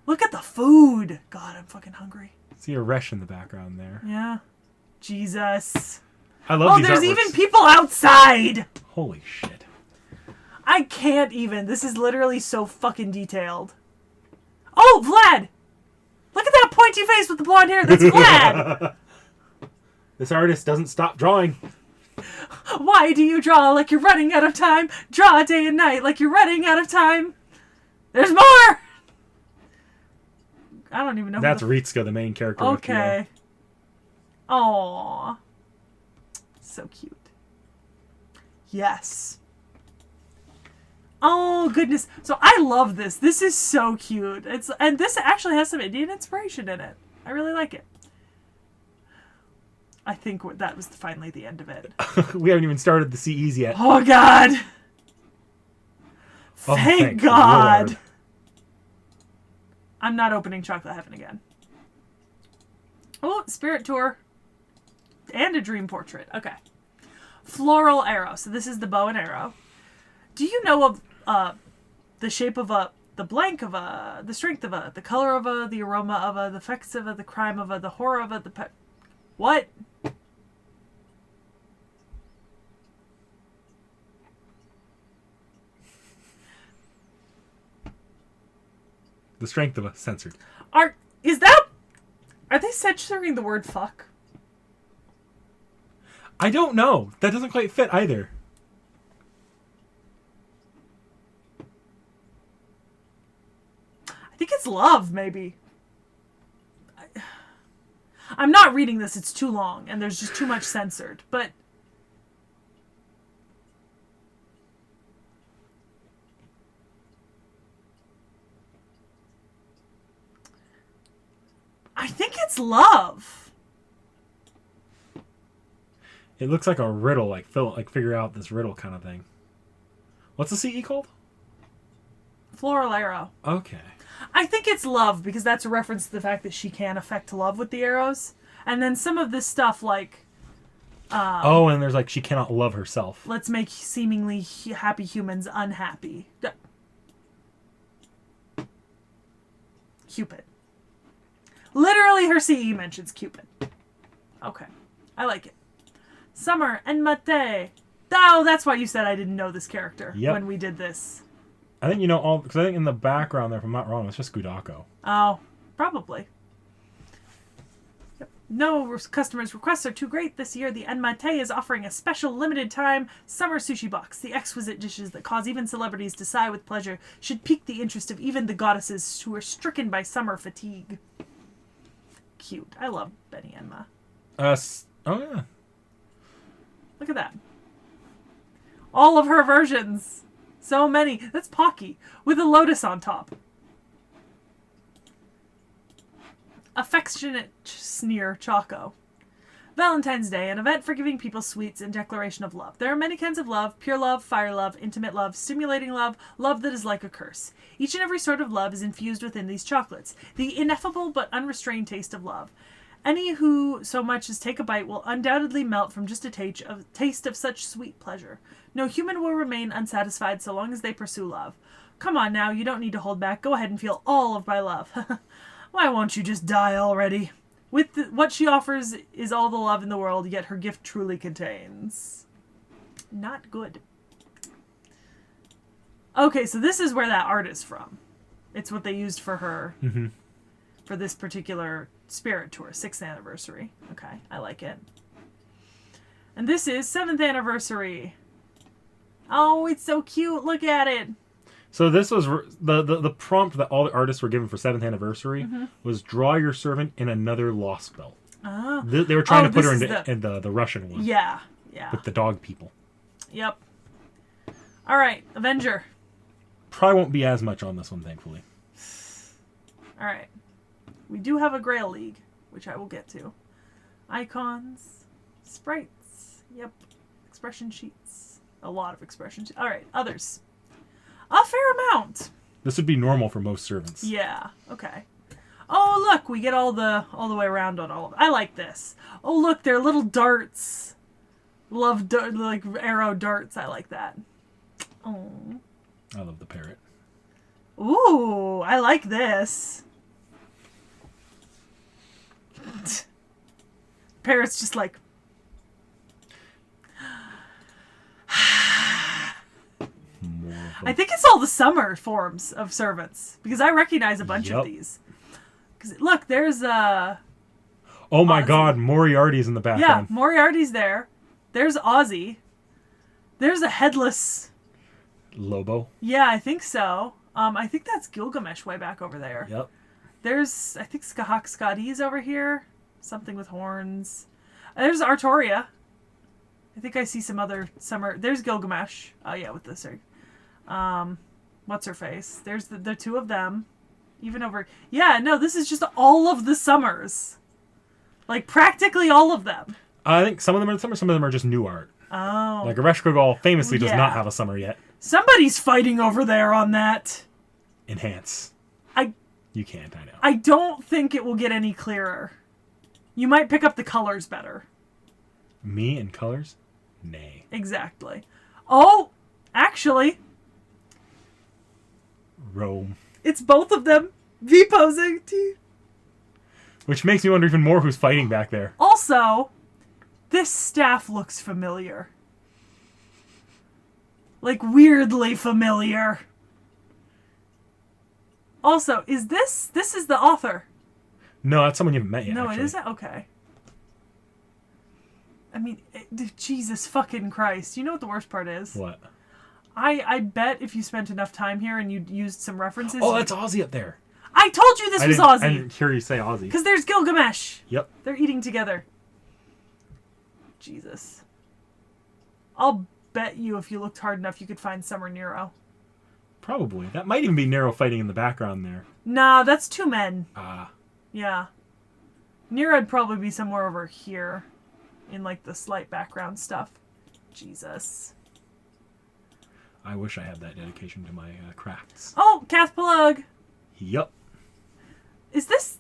Look at the food. God, I'm fucking hungry. See a Resh in the background there. Yeah. Jesus. I love these there's artworks. even people outside. Holy shit. I can't even. This is literally so fucking detailed. Oh, Vlad! Look at that pointy face with the blonde hair. That's Vlad! This artist doesn't stop drawing. Why do you draw like you're running out of time? Draw day and night like you're running out of time. There's more! I don't even know. That's Ritsuka, the main character. Okay. Aww. So cute. Yes. Oh, goodness. So I love this. This is so cute. And this actually has some Indian inspiration in it. I really like it. I think that was finally the end of it. We haven't even started the CEs yet. Oh, God. Oh, Thank God. Lord. I'm not opening Chocolate Heaven again. Oh, Spirit Tour. And a Dream Portrait. Okay. Floral Arrow. So this is the bow and arrow. Do you know of the shape of the blank of the strength of the color of the aroma of the effects of the crime of the horror of the what? The strength of censored. Are they censoring the word fuck? I don't know. That doesn't quite fit either. I think it's love, maybe. I'm not reading this. It's too long, and there's just too much censored. But I think it's love. It looks like a riddle, like figure out this riddle kind of thing. What's the CE called? Floral Arrow. Okay. I think it's love because that's a reference to the fact that she can affect love with the arrows. And then some of this stuff like... and there's like she cannot love herself. Let's make seemingly happy humans unhappy. Cupid. Literally her CE mentions Cupid. Okay. I like it. Summer and Mate. Oh, that's why you said I didn't know this character when we did this. I think you know all, because I think in the background there, if I'm not wrong, it's just Gudako. Oh, probably. Yep. No customers' requests are too great. This year, the Enmate is offering a special limited time summer sushi box. The exquisite dishes that cause even celebrities to sigh with pleasure should pique the interest of even the goddesses who are stricken by summer fatigue. Cute. I love Benny Enma. Oh yeah. Look at that. All of her versions. So many. That's Pocky with a lotus on top. Affectionate sneer Choco. Valentine's Day, an event for giving people sweets in declaration of love. There are many kinds of love: pure love, fire love, intimate love, stimulating love, love that is like a curse. Each and every sort of love is infused within these chocolates. The ineffable but unrestrained taste of love. Any who so much as take a bite will undoubtedly melt from just a taste of such sweet pleasure. No human will remain unsatisfied so long as they pursue love. Come on now, you don't need to hold back. Go ahead and feel all of my love. Why won't you just die already? What she offers is all the love in the world, yet her gift truly contains. Not good. Okay, so this is where that art is from. It's what they used for her for this particular Spirit Tour, 6th anniversary. Okay, I like it. And this is 7th anniversary. Oh, it's so cute. Look at it. So this was the prompt that all the artists were given for 7th anniversary was draw your servant in another lost belt. Oh. They were trying to put her in the Russian one. Yeah. With the dog people. Yep. All right, Avenger. Probably won't be as much on this one, thankfully. All right. We do have a Grail League, which I will get to. Icons. Sprites. Yep. Expression sheets. A lot of expression sheets. All right, others. A fair amount. This would be normal for most servants. Yeah. Okay. Oh, look, we get all the way around on all of it. I like this. Oh, look, they're little darts. Love like arrow darts. I like that. Oh. I love the parrot. Ooh, I like this. Parrot's just like. I think it's all the summer forms of servants because I recognize a bunch of these. Because look, there's a. Oh my God, Moriarty's in the background. Yeah, Moriarty's there. There's Ozzy. There's a headless. Lobo. Yeah, I think so. I think that's Gilgamesh way back over there. Yep. There's, I think Skahak Skadi's over here. Something with horns. There's Artoria. I think I see some other summer. There's Gilgamesh. Oh yeah, with this. What's her face? There's the two of them. Even over. Yeah, no, this is just all of the summers. Like practically all of them. I think some of them are summer, some of them are just new art. Oh. Like Aresh Kogal famously does not have a summer yet. Somebody's fighting over there on that. Enhance. You can't, I know. I don't think it will get any clearer. You might pick up the colors better. Me and colors? Nay. Exactly. Oh, actually. Rome. It's both of them. V-posing. Which makes me wonder even more who's fighting back there. Also, this staff looks familiar. Like, weirdly familiar. Also, is this is the author? No, that's someone you haven't met yet. No, actually. it isn't? Okay. I mean, Jesus fucking Christ. You know what the worst part is? What? I bet if you spent enough time here and you used some references... Oh, that's Ozzy up there. I told you this was Ozzy! I didn't hear you say Ozzy. Because there's Gilgamesh. Yep. They're eating together. Jesus. I'll bet you if you looked hard enough you could find Summer Nero. Probably. That might even be Nero fighting in the background there. Nah, that's two men. Ah. Yeah. Nero'd probably be somewhere over here. In, like, the slight background stuff. Jesus. I wish I had that dedication to my crafts. Oh, Kath Plug. Yup. Is this...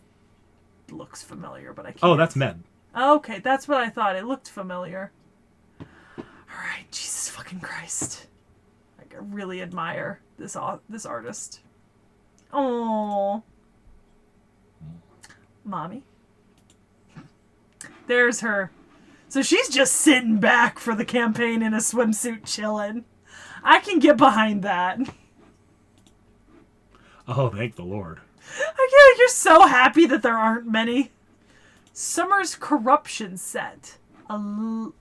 Looks familiar, but I can't. Oh, that's Med. Okay, that's what I thought. It looked familiar. Alright, Jesus fucking Christ. Like, I really admire this artist. Oh, Mommy. There's her. So she's just sitting back for the campaign in a swimsuit chilling. I can get behind that. Oh, thank the Lord. You're so happy that there aren't many. Summer's Corruption set. A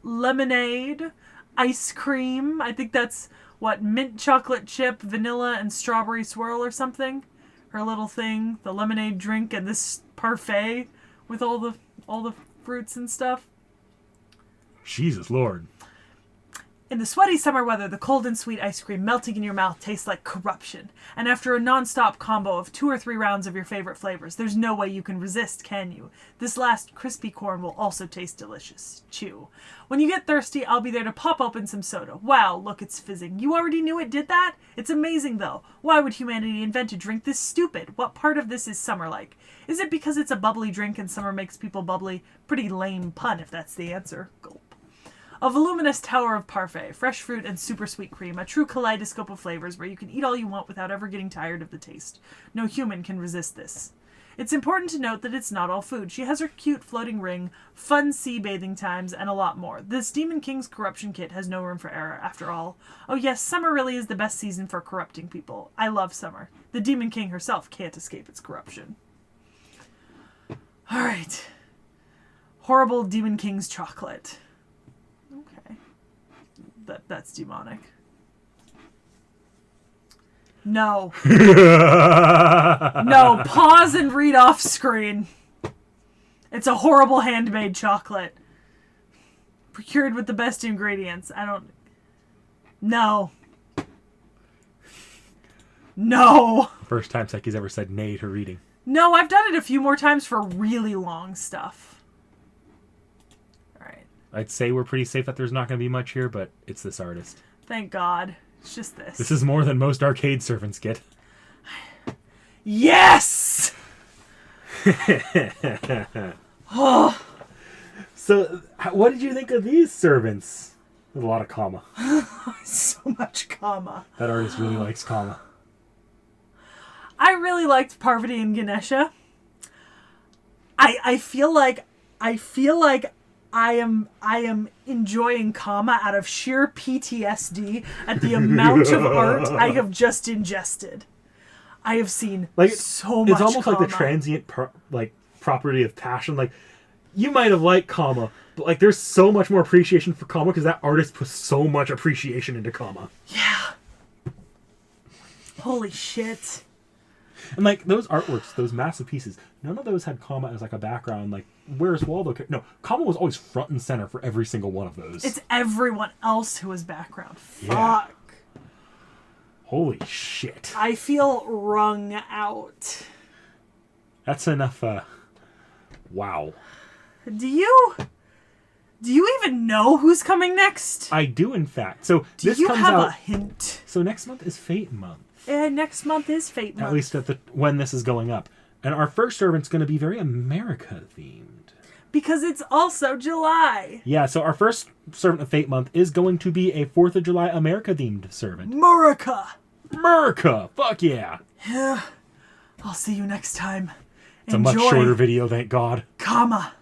lemonade, ice cream. I think that's, what, mint chocolate chip, vanilla, and strawberry swirl or something. Her little thing, the lemonade drink, and this parfait with all the fruits and stuff. Jesus Lord. In the sweaty summer weather, the cold and sweet ice cream melting in your mouth tastes like corruption. And after a non-stop combo of 2 or 3 rounds of your favorite flavors, there's no way you can resist, can you? This last crispy corn will also taste delicious. Chew. When you get thirsty, I'll be there to pop open some soda. Wow, look, it's fizzing. You already knew it did that? It's amazing, though. Why would humanity invent a drink this stupid? What part of this is summer like? Is it because it's a bubbly drink and summer makes people bubbly? Pretty lame pun, if that's the answer. Gulp. A voluminous tower of parfait, fresh fruit, and super sweet cream, a true kaleidoscope of flavors where you can eat all you want without ever getting tired of the taste. No human can resist this. It's important to note that it's not all food. She has her cute floating ring, fun sea bathing times, and a lot more. This Demon King's corruption kit has no room for error, after all. Oh yes, summer really is the best season for corrupting people. I love summer. The Demon King herself can't escape its corruption. Alright. Horrible Demon King's chocolate. That's demonic. No. No, pause and read off screen. It's a horrible handmade chocolate. Procured with the best ingredients. No. No. First time Sekhie's ever said nay to reading. No, I've done it a few more times for really long stuff. I'd say we're pretty safe that there's not going to be much here, but it's this artist. Thank God. It's just this. This is more than most arcade servants get. Yes! Oh. So, what did you think of these servants? There's a lot of comma. So much comma. That artist really likes comma. I really liked Parvati and Ganesha. I feel like I am enjoying comma out of sheer PTSD at the amount of art I have just ingested. I have seen so much. It's almost comma. like the transient property of passion. Like, you might have liked comma, but like there's so much more appreciation for comma because that artist put so much appreciation into comma. Yeah. Holy shit. And like those artworks, those massive pieces, none of those had Kama as like a background. Like, where's Waldo? No, Kama was always front and center for every single one of those. It's everyone else who was background. Yeah. Fuck. Holy shit. I feel wrung out. That's enough. Wow. Do you even know who's coming next? I do, in fact. So Do this you comes have out. a hint? So next month is Fate Month. Next month is Fate Month. At least when this is going up. And our first servant's going to be very America themed. Because it's also July. Yeah, so our first servant of Fate Month is going to be a 4th of July America themed servant. America! Fuck yeah! Yeah. I'll see you next time. It's a much shorter video, thank God. Kama.